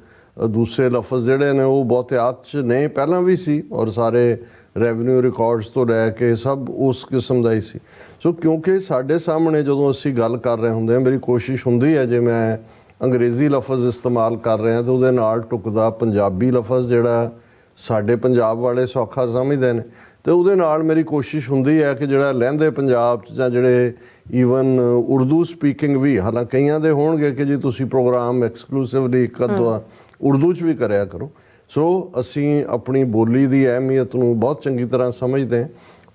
ਦੂਸਰੇ ਲਫ਼ਜ਼ ਜਿਹੜੇ ਨੇ ਉਹ ਬਹੁਤਿਆਤ 'ਚ ਨੇ, ਪਹਿਲਾਂ ਵੀ ਸੀ, ਔਰ ਸਾਰੇ ਰੈਵਨਿਊ ਰਿਕਾਰਡਸ ਤੋਂ ਲੈ ਕੇ ਸਭ ਉਸ ਕਿਸਮ ਦਾ ਹੀ ਸੀ। ਸੋ ਕਿਉਂਕਿ ਸਾਡੇ ਸਾਹਮਣੇ ਜਦੋਂ ਅਸੀਂ ਗੱਲ ਕਰ ਰਹੇ ਹੁੰਦੇ ਹਾਂ, ਮੇਰੀ ਕੋਸ਼ਿਸ਼ ਹੁੰਦੀ ਹੈ ਜੇ ਮੈਂ ਅੰਗਰੇਜ਼ੀ ਲਫ਼ਜ਼ ਇਸਤੇਮਾਲ ਕਰ ਰਿਹਾ ਤਾਂ ਉਹਦੇ ਨਾਲ ਟੁਕਦਾ ਪੰਜਾਬੀ ਲਫ਼ਜ਼ ਜਿਹੜਾ ਸਾਡੇ ਪੰਜਾਬ ਵਾਲੇ ਸੌਖਾ ਸਮਝਦੇ ਨੇ, ਤੇ ਉਹਦੇ ਨਾਲ ਮੇਰੀ ਕੋਸ਼ਿਸ਼ ਹੁੰਦੀ ਹੈ ਕਿ ਜਿਹੜਾ ਲਹਿੰਦੇ ਪੰਜਾਬ 'ਚ ਜਾਂ ਜਿਹੜੇ ਈਵਨ ਉਰਦੂ ਸਪੀਕਿੰਗ ਵੀ, ਹਾਲਾਂ ਕਈਆਂ ਦੇ ਹੋਣਗੇ ਕਿ ਜੀ ਤੁਸੀਂ ਪ੍ਰੋਗਰਾਮ ਐਕਸਕਲੂਸਿਵਲੀ ਇੱਕ ਅੱਧਾ ਉਰਦੂ 'ਚ ਵੀ ਕਰਿਆ ਕਰੋ। ਸੋ ਅਸੀਂ ਆਪਣੀ ਬੋਲੀ ਦੀ ਅਹਿਮੀਅਤ ਨੂੰ ਬਹੁਤ ਚੰਗੀ ਤਰ੍ਹਾਂ ਸਮਝਦੇ ਹਾਂ,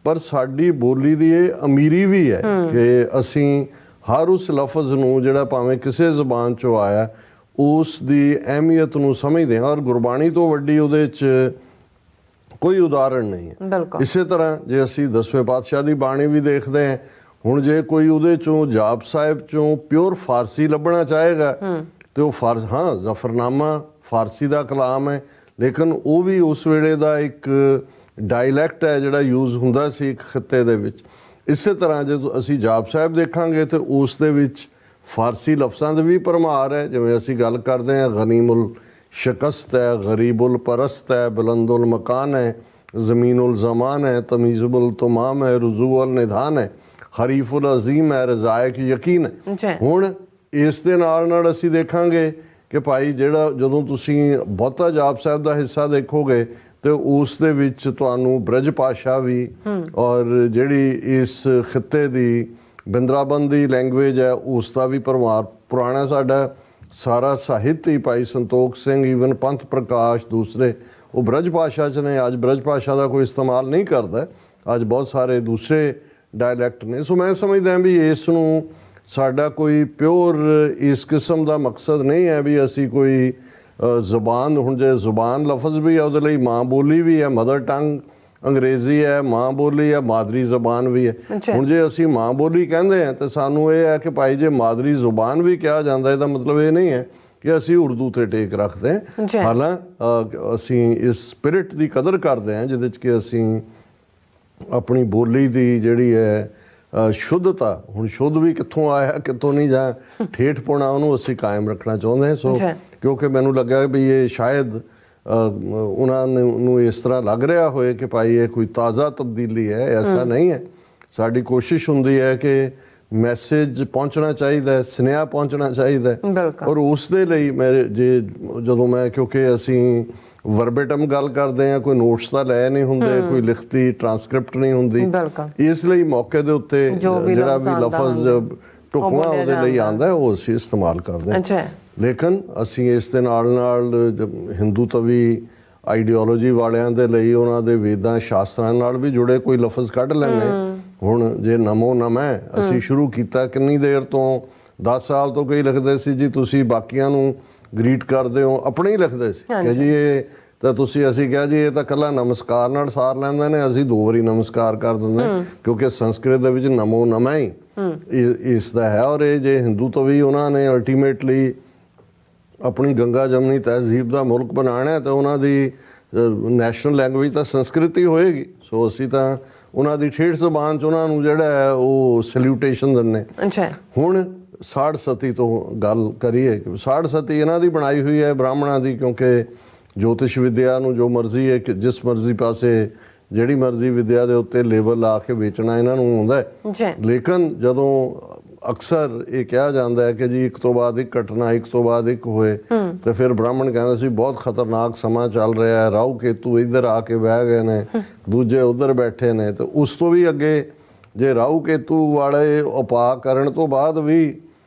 ਪਰ ਸਾਡੀ ਬੋਲੀ ਦੀ ਇਹ ਅਮੀਰੀ ਵੀ ਹੈ ਕਿ ਅਸੀਂ ਹਰ ਉਸ ਲਫ਼ਜ਼ ਨੂੰ ਜਿਹੜਾ ਭਾਵੇਂ ਕਿਸੇ ਜ਼ੁਬਾਨ 'ਚੋਂ ਆਇਆ ਉਸ ਦੀ ਅਹਿਮੀਅਤ ਨੂੰ ਸਮਝਦੇ ਹਾਂ, ਔਰ ਗੁਰਬਾਣੀ ਤੋਂ ਵੱਡੀ ਉਹਦੇ 'ਚ ਕੋਈ ਉਦਾਹਰਣ ਨਹੀਂ ਹੈ। ਇਸੇ ਤਰ੍ਹਾਂ ਜੇ ਅਸੀਂ 10ਵੇਂ ਪਾਤਸ਼ਾਹ ਦੀ ਬਾਣੀ ਵੀ ਦੇਖਦੇ ਹਾਂ, ਹੁਣ ਜੇ ਕੋਈ ਉਹਦੇ 'ਚੋਂ ਜਾਪ ਸਾਹਿਬ 'ਚੋਂ ਪਿਓਰ ਫਾਰਸੀ ਲੱਭਣਾ ਚਾਹੇਗਾ ਤੇ ਉਹ ਜ਼ਫਰਨਾਮਾ ਫਾਰਸੀ ਦਾ ਕਲਾਮ ਹੈ, ਲੇਕਿਨ ਉਹ ਵੀ ਉਸ ਵੇਲੇ ਦਾ ਇੱਕ ਡਾਇਲੈਕਟ ਹੈ ਜਿਹੜਾ ਯੂਜ਼ ਹੁੰਦਾ ਸੀ ਇੱਕ ਖਿੱਤੇ ਦੇ ਵਿੱਚ। ਇਸੇ ਤਰ੍ਹਾਂ ਜੇ ਅਸੀਂ ਜਾਪ ਸਾਹਿਬ ਦੇਖਾਂਗੇ ਤੇ ਉਸ ਦੇ ਵਿੱਚ ਫਾਰਸੀ ਲਫ਼ਜ਼ਾਂ ਦੀ ਵੀ ਭਰਮਾਰ ਹੈ। ਜਿਵੇਂ ਅਸੀਂ ਗੱਲ ਕਰਦੇ ਹਾਂ, ਗਨੀਮੁਲ ਸ਼ਕਸਤ ਹੈ, ਗਰੀਬੁਲ ਪਰਸਤ ਹੈ, ਬੁਲੰਦੁਲ ਮਕਾਨ ਹੈ, ਜ਼ਮੀਨੁਲ ਜ਼ਮਾਨ ਹੈ, ਤਮੀਜ਼ੁਲ ਤਮਾਮ ਹੈ, ਰਜ਼ੂਅਲ ਨਿਧਾਨ ਹੈ, ਹਰੀਫੁਲ ਅਜ਼ੀਮ ਹੈ, ਰਜ਼ਾਇਕ ਯਕੀਨ ਹੈ। ਹੁਣ ਇਸ ਦੇ ਨਾਲ ਅਸੀਂ ਦੇਖਾਂਗੇ ਕਿ ਭਾਈ ਜਿਹੜਾ ਜਦੋਂ ਤੁਸੀਂ ਬਹੁਤਾ ਜਾਪ ਸਾਹਿਬ ਦਾ ਹਿੱਸਾ ਦੇਖੋਗੇ ਤੇ ਉਸ ਦੇ ਵਿੱਚ ਤੁਹਾਨੂੰ ਬ੍ਰਜ ਭਾਸ਼ਾ ਵੀ, ਔਰ ਜਿਹੜੀ ਇਸ ਖਿੱਤੇ ਦੀ ਬਿੰਦਰਾਬੰਦ ਦੀ ਲੈਂਗੁਏਜ ਹੈ ਉਸ ਦਾ ਵੀ ਭਰਮਾਰ। ਪੁਰਾਣਾ ਸਾਡਾ ਸਾਰਾ ਸਾਹਿਤ ਹੀ ਭਾਈ ਸੰਤੋਖ ਸਿੰਘ, ਈਵਨ ਪੰਥ ਪ੍ਰਕਾਸ਼, ਦੂਸਰੇ ਉਹ ਬ੍ਰਜ ਭਾਸ਼ਾ 'ਚ ਨੇ। ਅੱਜ ਬ੍ਰਜ ਭਾਸ਼ਾ ਦਾ ਕੋਈ ਇਸਤੇਮਾਲ ਨਹੀਂ ਕਰਦਾ, ਅੱਜ ਬਹੁਤ ਸਾਰੇ ਦੂਸਰੇ ਡਾਇਲੈਕਟ ਨੇ। ਸੋ ਮੈਂ ਸਮਝਦਾ ਵੀ ਇਸ ਨੂੰ ਸਾਡਾ ਕੋਈ ਪਿਓਰ ਇਸ ਕਿਸਮ ਦਾ ਮਕਸਦ ਨਹੀਂ ਹੈ ਵੀ ਅਸੀਂ ਕੋਈ ਜ਼ੁਬਾਨ, ਹੁਣ ਜੇ ਜ਼ੁਬਾਨ ਲਫ਼ਜ਼ ਵੀ ਹੈ ਉਹਦੇ ਲਈ ਮਾਂ ਬੋਲੀ ਵੀ ਹੈ, ਮਦਰ ਟੰਗ ਅੰਗਰੇਜ਼ੀ ਹੈ, ਮਾਂ ਬੋਲੀ ਹੈ, ਮਾਦਰੀ ਜ਼ੁਬਾਨ ਵੀ ਹੈ। ਹੁਣ ਜੇ ਅਸੀਂ ਮਾਂ ਬੋਲੀ ਕਹਿੰਦੇ ਹਾਂ ਤਾਂ ਸਾਨੂੰ ਇਹ ਹੈ ਕਿ ਭਾਈ ਜੇ ਮਾਦਰੀ ਜ਼ੁਬਾਨ ਵੀ ਕਿਹਾ ਜਾਂਦਾ ਇਹਦਾ ਮਤਲਬ ਇਹ ਨਹੀਂ ਹੈ ਕਿ ਅਸੀਂ ਉਰਦੂ ਤੇ ਟੇਕ ਰੱਖਦੇ ਹਾਂ। ਹਾਲਾਂ ਅਸੀਂ ਇਸ ਸਪਿਰਿਟ ਦੀ ਕਦਰ ਕਰਦੇ ਹਾਂ ਜਿਹਦੇ 'ਚ ਕਿ ਅਸੀਂ ਆਪਣੀ ਬੋਲੀ ਦੀ ਜਿਹੜੀ ਹੈ ਸ਼ੁੱਧਤਾ, ਹੁਣ ਸ਼ੁੱਧ ਵੀ ਕਿੱਥੋਂ ਆਇਆ ਕਿੱਥੋਂ ਨਹੀਂ, ਜਾਂ ਠੇਠਪੁਣਾ ਉਹਨੂੰ ਅਸੀਂ ਕਾਇਮ ਰੱਖਣਾ ਚਾਹੁੰਦੇ ਹਾਂ। ਸੋ ਕਿਉਂਕਿ ਮੈਨੂੰ ਲੱਗਾ ਵੀ ਇਹ ਸ਼ਾਇਦ ਉਹਨਾਂ ਨੂੰ ਇਸ ਤਰ੍ਹਾਂ ਲੱਗ ਰਿਹਾ ਹੋਏ ਕਿ ਭਾਈ ਇਹ ਕੋਈ ਤਾਜ਼ਾ ਤਬਦੀਲੀ ਹੈ, ਐਸਾ ਨਹੀਂ ਹੈ। ਸਾਡੀ ਕੋਸ਼ਿਸ਼ ਹੁੰਦੀ ਹੈ ਕਿ ਮੈਸੇਜ ਪਹੁੰਚਣਾ ਚਾਹੀਦਾ, ਸੁਨੇਹਾ ਪਹੁੰਚਣਾ ਚਾਹੀਦਾ, ਔਰ ਉਸ ਦੇ ਲਈ ਜਦੋਂ ਮੈਂ ਕਿਉਂਕਿ ਅਸੀਂ ਵਰਬੇਟਮ ਗੱਲ ਕਰਦੇ ਹਾਂ, ਕੋਈ ਨੋਟਸ ਤਾਂ ਲੈ ਨਹੀਂ ਹੁੰਦੇ, ਕੋਈ ਲਿਖਤੀ ਟਰਾਂਸਕ੍ਰਿਪਟ ਨਹੀਂ ਹੁੰਦੀ, ਇਸ ਲਈ ਮੌਕੇ ਦੇ ਉੱਤੇ ਜਿਹੜਾ ਵੀ ਲਫ਼ਜ਼ ਢੁਕਵਾਂ ਉਹਦੇ ਲਈ ਆਉਂਦਾ ਉਹ ਅਸੀਂ ਇਸਤੇਮਾਲ ਕਰਦੇ ਹਾਂ। ਲੇਕਿਨ ਅਸੀਂ ਇਸ ਦੇ ਨਾਲ ਹਿੰਦੂ ਤਵੀ ਆਈਡੀਓਲੋਜੀ ਵਾਲਿਆਂ ਦੇ ਲਈ ਉਹਨਾਂ ਦੇ ਵੇਦਾਂ ਸ਼ਾਸਤਰਾਂ ਨਾਲ ਵੀ ਜੁੜੇ ਕੋਈ ਲਫ਼ਜ਼ ਕੱਢ ਲੈਂਦੇ। ਹੁਣ ਜੇ ਨਮੋ ਨਮੈ ਅਸੀਂ ਸ਼ੁਰੂ ਕੀਤਾ ਕਿੰਨੀ ਦੇਰ ਤੋਂ, 10 ਸਾਲ ਤੋਂ ਕਈ ਲਿਖਦੇ ਸੀ ਜੀ ਤੁਸੀਂ ਬਾਕੀਆਂ ਨੂੰ ਗ੍ਰੀਟ ਕਰਦੇ ਹੋ, ਆਪਣੇ ਹੀ ਲਿਖਦੇ ਸੀ ਕਿ ਜੀ ਇਹ ਤਾਂ ਅਸੀਂ ਕਿਹਾ ਜੀ ਇਹ ਤਾਂ ਇਕੱਲਾ ਨਮਸਕਾਰ ਨਾਲ ਸਾਰ ਲੈਂਦੇ ਨੇ, ਅਸੀਂ 2 ਵਾਰੀ ਨਮਸਕਾਰ ਕਰ ਦਿੰਦੇ ਕਿਉਂਕਿ ਸੰਸਕ੍ਰਿਤ ਦੇ ਵਿੱਚ ਨਮੋ ਨਮः ਹੀ ਇਸ ਦਾ ਹੈ। ਔਰ ਇਹ ਜੇ ਹਿੰਦੂ ਤੋਂ ਵੀ ਉਹਨਾਂ ਨੇ ਅਲਟੀਮੇਟਲੀ ਆਪਣੀ ਗੰਗਾ ਜਮਨੀ ਤਹਿਜ਼ੀਬ ਦਾ ਮੁਲਕ ਬਣਾਉਣਾ ਹੈ ਤਾਂ ਉਹਨਾਂ ਦੀ ਨੈਸ਼ਨਲ ਲੈਂਗੁਏਜ ਤਾਂ ਸੰਸਕ੍ਰਿਤ ਹੀ ਹੋਏਗੀ। ਸੋ ਅਸੀਂ ਤਾਂ ਉਹਨਾਂ ਦੀ ਠੇਠ ਜ਼ਬਾਨ 'ਚ ਉਹਨਾਂ ਨੂੰ ਜਿਹੜਾ ਹੈ ਉਹ ਸੈਲੂਟੇਸ਼ਨ ਦਿੰਦੇ। ਅੱਛਾ, ਹੁਣ ਸਾੜ ਸਤੀ ਤੋਂ ਗੱਲ ਕਰੀਏ। ਸਾੜ ਸਤੀ ਇਹਨਾਂ ਦੀ ਬਣਾਈ ਹੋਈ ਹੈ ਬ੍ਰਾਹਮਣਾਂ ਦੀ, ਕਿਉਂਕਿ ਜੋਤਿਸ਼ ਵਿਦਿਆ ਨੂੰ ਜੋ ਮਰਜ਼ੀ ਹੈ ਕਿ ਜਿਸ ਮਰਜ਼ੀ ਪਾਸੇ ਜਿਹੜੀ ਮਰਜ਼ੀ ਵਿਦਿਆ ਦੇ ਉੱਤੇ ਲੇਬਲ ਲਾ ਕੇ ਵੇਚਣਾ ਇਹਨਾਂ ਨੂੰ ਆਉਂਦਾ ਹੈ। ਲੇਕਿਨ ਜਦੋਂ ਅਕਸਰ ਇਹ ਕਿਹਾ ਜਾਂਦਾ ਹੈ ਕਿ ਜੀ ਇੱਕ ਤੋਂ ਬਾਅਦ ਇੱਕ ਘਟਨਾ, ਇੱਕ ਤੋਂ ਬਾਅਦ ਇੱਕ ਹੋਏ, ਤੇ ਫਿਰ ਬ੍ਰਾਹਮਣ ਕਹਿੰਦੇ ਸੀ ਬਹੁਤ ਖਤਰਨਾਕ ਸਮਾਂ ਚੱਲ ਰਿਹਾ ਹੈ, ਰਾਹੂ ਕੇਤੂ ਇੱਧਰ ਆ ਕੇ ਬਹਿ ਗਏ ਨੇ, ਦੂਜੇ ਉੱਧਰ ਬੈਠੇ ਨੇ। ਤੇ ਉਸ ਤੋਂ ਵੀ ਅੱਗੇ ਜੇ ਰਾਹੂ ਕੇਤੂ ਵਾਲੇ ਉਪਾਅ ਕਰਨ ਤੋਂ ਬਾਅਦ ਵੀ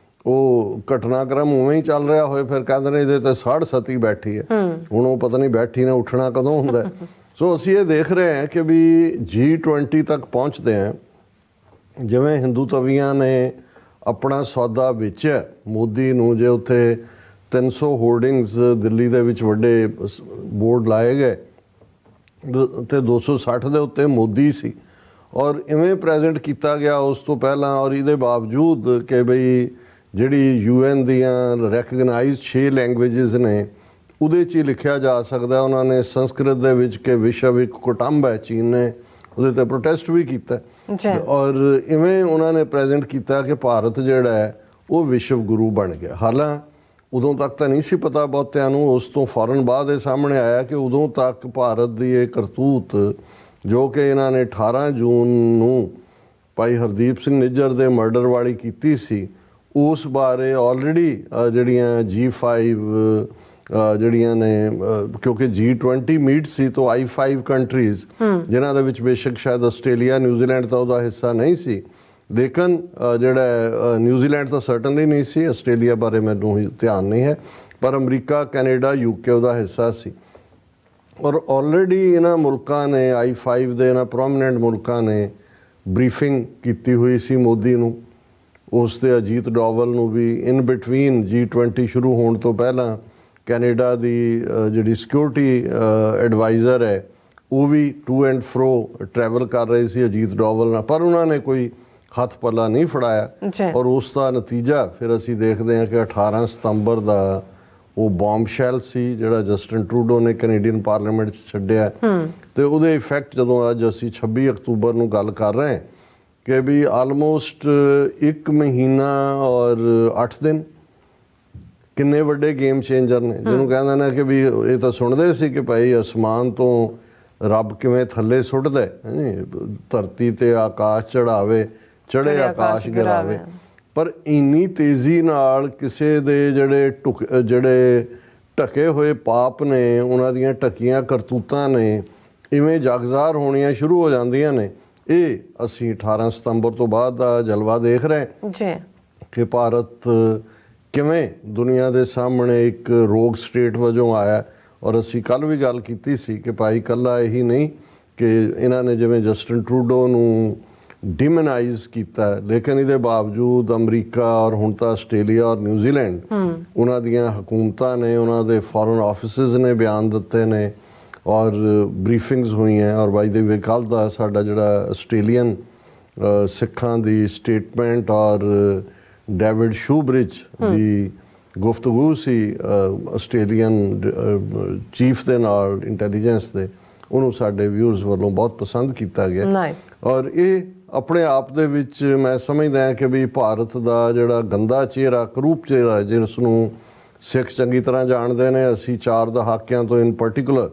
ਉਹ ਘਟਨਾਕ੍ਰਮ ਉਵੇਂ ਹੀ ਚੱਲ ਰਿਹਾ ਹੋਏ, ਫਿਰ ਕਹਿੰਦੇ ਨੇ ਇਹਦੇ ਤੇ ਸਾੜ ਸਤੀ ਬੈਠੀ ਹੈ। ਹੁਣ ਉਹ ਪਤਾ ਨਹੀਂ ਬੈਠੀ ਨੇ ਉੱਠਣਾ ਕਦੋਂ ਹੁੰਦਾ। ਸੋ ਅਸੀਂ ਇਹ ਦੇਖ ਰਹੇ ਹਾਂ ਕਿ ਵੀ G20 ਤੱਕ ਪਹੁੰਚਦੇ ਹਾਂ, ਜਿਵੇਂ ਹਿੰਦੂ ਤਵੀਆਂ ਨੇ ਆਪਣਾ ਸੌਦਾ ਵੇਚਿਆ ਮੋਦੀ ਨੂੰ। ਜੇ ਉੱਥੇ 300 ਹੋਰਡਿੰਗਸ ਦਿੱਲੀ ਦੇ ਵਿੱਚ ਵੱਡੇ ਬੋਰਡ ਲਾਏ ਗਏ ਤੇ 260 ਦੇ ਉੱਤੇ ਮੋਦੀ ਸੀ, ਔਰ ਇਵੇਂ ਪ੍ਰੈਜ਼ੈਂਟ ਕੀਤਾ ਗਿਆ ਉਸ ਤੋਂ ਪਹਿਲਾਂ। ਔਰ ਇਹਦੇ ਬਾਵਜੂਦ ਕਿ ਬਈ ਜਿਹੜੀ UN ਦੀਆਂ ਰੈਕਗਨਾਈਜ਼ਡ 6 ਲੈਂਗੁਏਜਸ ਨੇ ਉਹਦੇ 'ਚ ਹੀ ਲਿਖਿਆ ਜਾ ਸਕਦਾ। ਉਹਨਾਂ ਨੇ ਸੰਸਕ੍ਰਿਤ ਦੇ ਵਿੱਚ ਕਿ ਵਿਸ਼ਵ ਇੱਕ ਕੁਟੰਬ ਹੈ, ਚੀਨ ਨੇ ਉਹਦੇ 'ਤੇ ਪ੍ਰੋਟੈਸਟ ਵੀ ਕੀਤਾ। ਔਰ ਇਵੇਂ ਉਹਨਾਂ ਨੇ ਪ੍ਰੈਜ਼ੈਂਟ ਕੀਤਾ ਕਿ ਭਾਰਤ ਜਿਹੜਾ ਹੈ ਉਹ ਵਿਸ਼ਵ ਗੁਰੂ ਬਣ ਗਿਆ। ਹਾਲਾਂ ਉਦੋਂ ਤੱਕ ਤਾਂ ਨਹੀਂ ਸੀ ਪਤਾ ਬਹੁਤਿਆਂ ਨੂੰ, ਉਸ ਤੋਂ ਫੌਰਨ ਬਾਅਦ ਇਹ ਸਾਹਮਣੇ ਆਇਆ ਕਿ ਉਦੋਂ ਤੱਕ ਭਾਰਤ ਦੀ ਇਹ ਕਰਤੂਤ ਜੋ ਕਿ ਇਹਨਾਂ ਨੇ 18 ਜੂਨ ਨੂੰ ਭਾਈ ਹਰਦੀਪ ਸਿੰਘ ਨਿੱਜਰ ਦੇ ਮਰਡਰ ਵਾਲੀ ਕੀਤੀ ਸੀ, ਉਸ ਬਾਰੇ ਆਲਰੇਡੀ ਜਿਹੜੀਆਂ G5 ਜਿਹੜੀਆਂ ਨੇ, ਕਿਉਂਕਿ G20 ਮੀਟ ਸੀ ਤਾਂ I5 ਕੰਟਰੀਜ਼ ਜਿਨ੍ਹਾਂ ਦੇ ਵਿੱਚ ਬੇਸ਼ੱਕ ਸ਼ਾਇਦ ਆਸਟ੍ਰੇਲੀਆ ਨਿਊਜ਼ੀਲੈਂਡ ਤਾਂ ਉਹਦਾ ਹਿੱਸਾ ਨਹੀਂ ਸੀ, ਲੇਕਿਨ ਜਿਹੜਾ ਨਿਊਜ਼ੀਲੈਂਡ ਤਾਂ ਸਰਟਨਲੀ ਨਹੀਂ ਸੀ, ਆਸਟ੍ਰੇਲੀਆ ਬਾਰੇ ਮੈਨੂੰ ਧਿਆਨ ਨਹੀਂ ਹੈ, ਪਰ ਅਮਰੀਕਾ, ਕੈਨੇਡਾ, UK ਉਹਦਾ ਹਿੱਸਾ ਸੀ। ਔਰ ਆਲਰੇਡੀ ਇਹਨਾਂ ਮੁਲਕਾਂ ਨੇ I5 ਦੇ ਇਹਨਾਂ ਪ੍ਰੋਮੀਨੈਂਟ ਮੁਲਕਾਂ ਨੇ ਬਰੀਫਿੰਗ ਕੀਤੀ ਹੋਈ ਸੀ ਮੋਦੀ ਨੂੰ। ਉਸ ਤੇ ਅਜੀਤ ਡੋਵਲ ਨੂੰ ਵੀ ਇਨ ਬਿਟਵੀਨ G20 ਸ਼ੁਰੂ ਹੋਣ ਤੋਂ ਪਹਿਲਾਂ ਕੈਨੇਡਾ ਦੀ ਜਿਹੜੀ ਸਿਕਿਉਰਿਟੀ ਐਡਵਾਈਜ਼ਰ ਹੈ ਉਹ ਵੀ ਟੂ ਐਂਡ ਫਰੋ ਟਰੈਵਲ ਕਰ ਰਹੇ ਸੀ ਅਜੀਤ ਡੋਵਲ ਨਾਲ, ਪਰ ਉਹਨਾਂ ਨੇ ਕੋਈ ਹੱਥ ਪੱਲਾ ਨਹੀਂ ਫੜਾਇਆ। ਔਰ ਉਸ ਦਾ ਨਤੀਜਾ ਫਿਰ ਅਸੀਂ ਦੇਖਦੇ ਹਾਂ ਕਿ 18 ਸਤੰਬਰ ਦਾ ਉਹ ਬੌਮਬਸ਼ੈਲ ਸੀ ਜਿਹੜਾ ਜਸਟਿਨ ਟਰੂਡੋ ਨੇ ਕੈਨੇਡੀਅਨ ਪਾਰਲੀਮੈਂਟ 'ਚ ਛੱਡਿਆ। ਤੇ ਉਹਦੇ ਇਫੈਕਟ ਜਦੋਂ ਅੱਜ ਅਸੀਂ 26 ਅਕਤੂਬਰ ਨੂੰ ਗੱਲ ਕਰ ਰਹੇ ਹਾਂ ਕਿ ਵੀ ਆਲਮੋਸਟ 1 ਮਹੀਨਾ ਔਰ 8 ਦਿਨ ਕਿੰਨੇ ਵੱਡੇ ਗੇਮ ਚੇਂਜਰ ਨੇ, ਜਿਹਨੂੰ ਕਹਿੰਦੇ ਨੇ ਕਿ ਵੀ ਇਹ ਤਾਂ ਸੁਣਦੇ ਸੀ ਕਿ ਭਾਈ ਅਸਮਾਨ ਤੋਂ ਰੱਬ ਕਿਵੇਂ ਥੱਲੇ ਸੁੱਟਦਾ, ਧਰਤੀ ਤੇ ਆਕਾਸ਼ ਚੜਾਵੇ, ਚੜੇ ਆਕਾਸ਼ ਗਿਰਾਵੇ, ਪਰ ਇੰਨੀ ਤੇਜ਼ੀ ਨਾਲ ਕਿਸੇ ਦੇ ਜਿਹੜੇ ਢਕੇ ਹੋਏ ਪਾਪ ਨੇ, ਉਹਨਾਂ ਦੀਆਂ ਢਕੀਆਂ ਕਰਤੂਤਾਂ ਨੇ ਇਵੇਂ ਜਗਜ਼ਾਰ ਹੋਣੀਆਂ ਸ਼ੁਰੂ ਹੋ ਜਾਂਦੀਆਂ ਨੇ। ਇਹ ਅਸੀਂ 18 ਸਤੰਬਰ ਤੋਂ ਬਾਅਦ ਦਾ ਜਲਵਾ ਦੇਖ ਰਹੇ ਹਾਂ ਕਿ ਭਾਰਤ ਕਿਵੇਂ ਦੁਨੀਆ ਦੇ ਸਾਹਮਣੇ ਇੱਕ ਰੋਗ ਸਟੇਟ ਵਜੋਂ ਆਇਆ। ਔਰ ਅਸੀਂ ਕੱਲ੍ਹ ਵੀ ਗੱਲ ਕੀਤੀ ਸੀ ਕਿ ਭਾਈ ਇਕੱਲਾ ਇਹੀ ਨਹੀਂ ਕਿ ਇਹਨਾਂ ਨੇ ਜਿਵੇਂ ਜਸਟਿਨ ਟਰੂਡੋ ਨੂੰ ਡਿਮਨਾਈਜ਼ ਕੀਤਾ, ਲੇਕਿਨ ਇਹਦੇ ਬਾਵਜੂਦ ਅਮਰੀਕਾ ਔਰ ਹੁਣ ਤਾਂ ਆਸਟ੍ਰੇਲੀਆ ਔਰ ਨਿਊਜ਼ੀਲੈਂਡ ਉਹਨਾਂ ਦੀਆਂ ਹਕੂਮਤਾਂ ਨੇ, ਉਹਨਾਂ ਦੇ ਫੋਰਨ ਆਫਿਸਿਸ ਨੇ ਬਿਆਨ ਦਿੱਤੇ ਨੇ ਔਰ ਬਰੀਫਿੰਗਸ ਹੋਈਆਂ। ਔਰ ਬਾਈ ਦੇ ਵੇ ਕੱਲ੍ਹ ਦਾ ਸਾਡਾ ਜਿਹੜਾ ਆਸਟ੍ਰੇਲੀਅਨ ਸਿੱਖਾਂ ਦੀ ਸਟੇਟਮੈਂਟ ਔਰ ਡੇਵਿਡ ਸ਼ੂਬਰਿਜ ਦੀ ਗੁਫ਼ਤਗੂ ਸੀ ਆਸਟ੍ਰੇਲੀਅਨ ਚੀਫ ਦੇ ਨਾਲ ਇੰਟੈਲੀਜੈਂਸ ਦੇ, ਉਹਨੂੰ ਸਾਡੇ ਵਿਊਅਰਸ ਵੱਲੋਂ ਬਹੁਤ ਪਸੰਦ ਕੀਤਾ ਗਿਆ। ਔਰ ਇਹ ਆਪਣੇ ਆਪ ਦੇ ਵਿੱਚ ਮੈਂ ਸਮਝਦਾ ਹਾਂ ਕਿ ਵੀ ਭਾਰਤ ਦਾ ਜਿਹੜਾ ਗੰਦਾ ਚਿਹਰਾ, ਕਰੂਪ ਚਿਹਰਾ, ਜਿਸ ਨੂੰ ਸਿੱਖ ਚੰਗੀ ਤਰ੍ਹਾਂ ਜਾਣਦੇ ਨੇ, ਅਸੀਂ 4 ਦਹਾਕਿਆਂ ਤੋਂ ਇਨ ਪਰਟੀਕੂਲਰ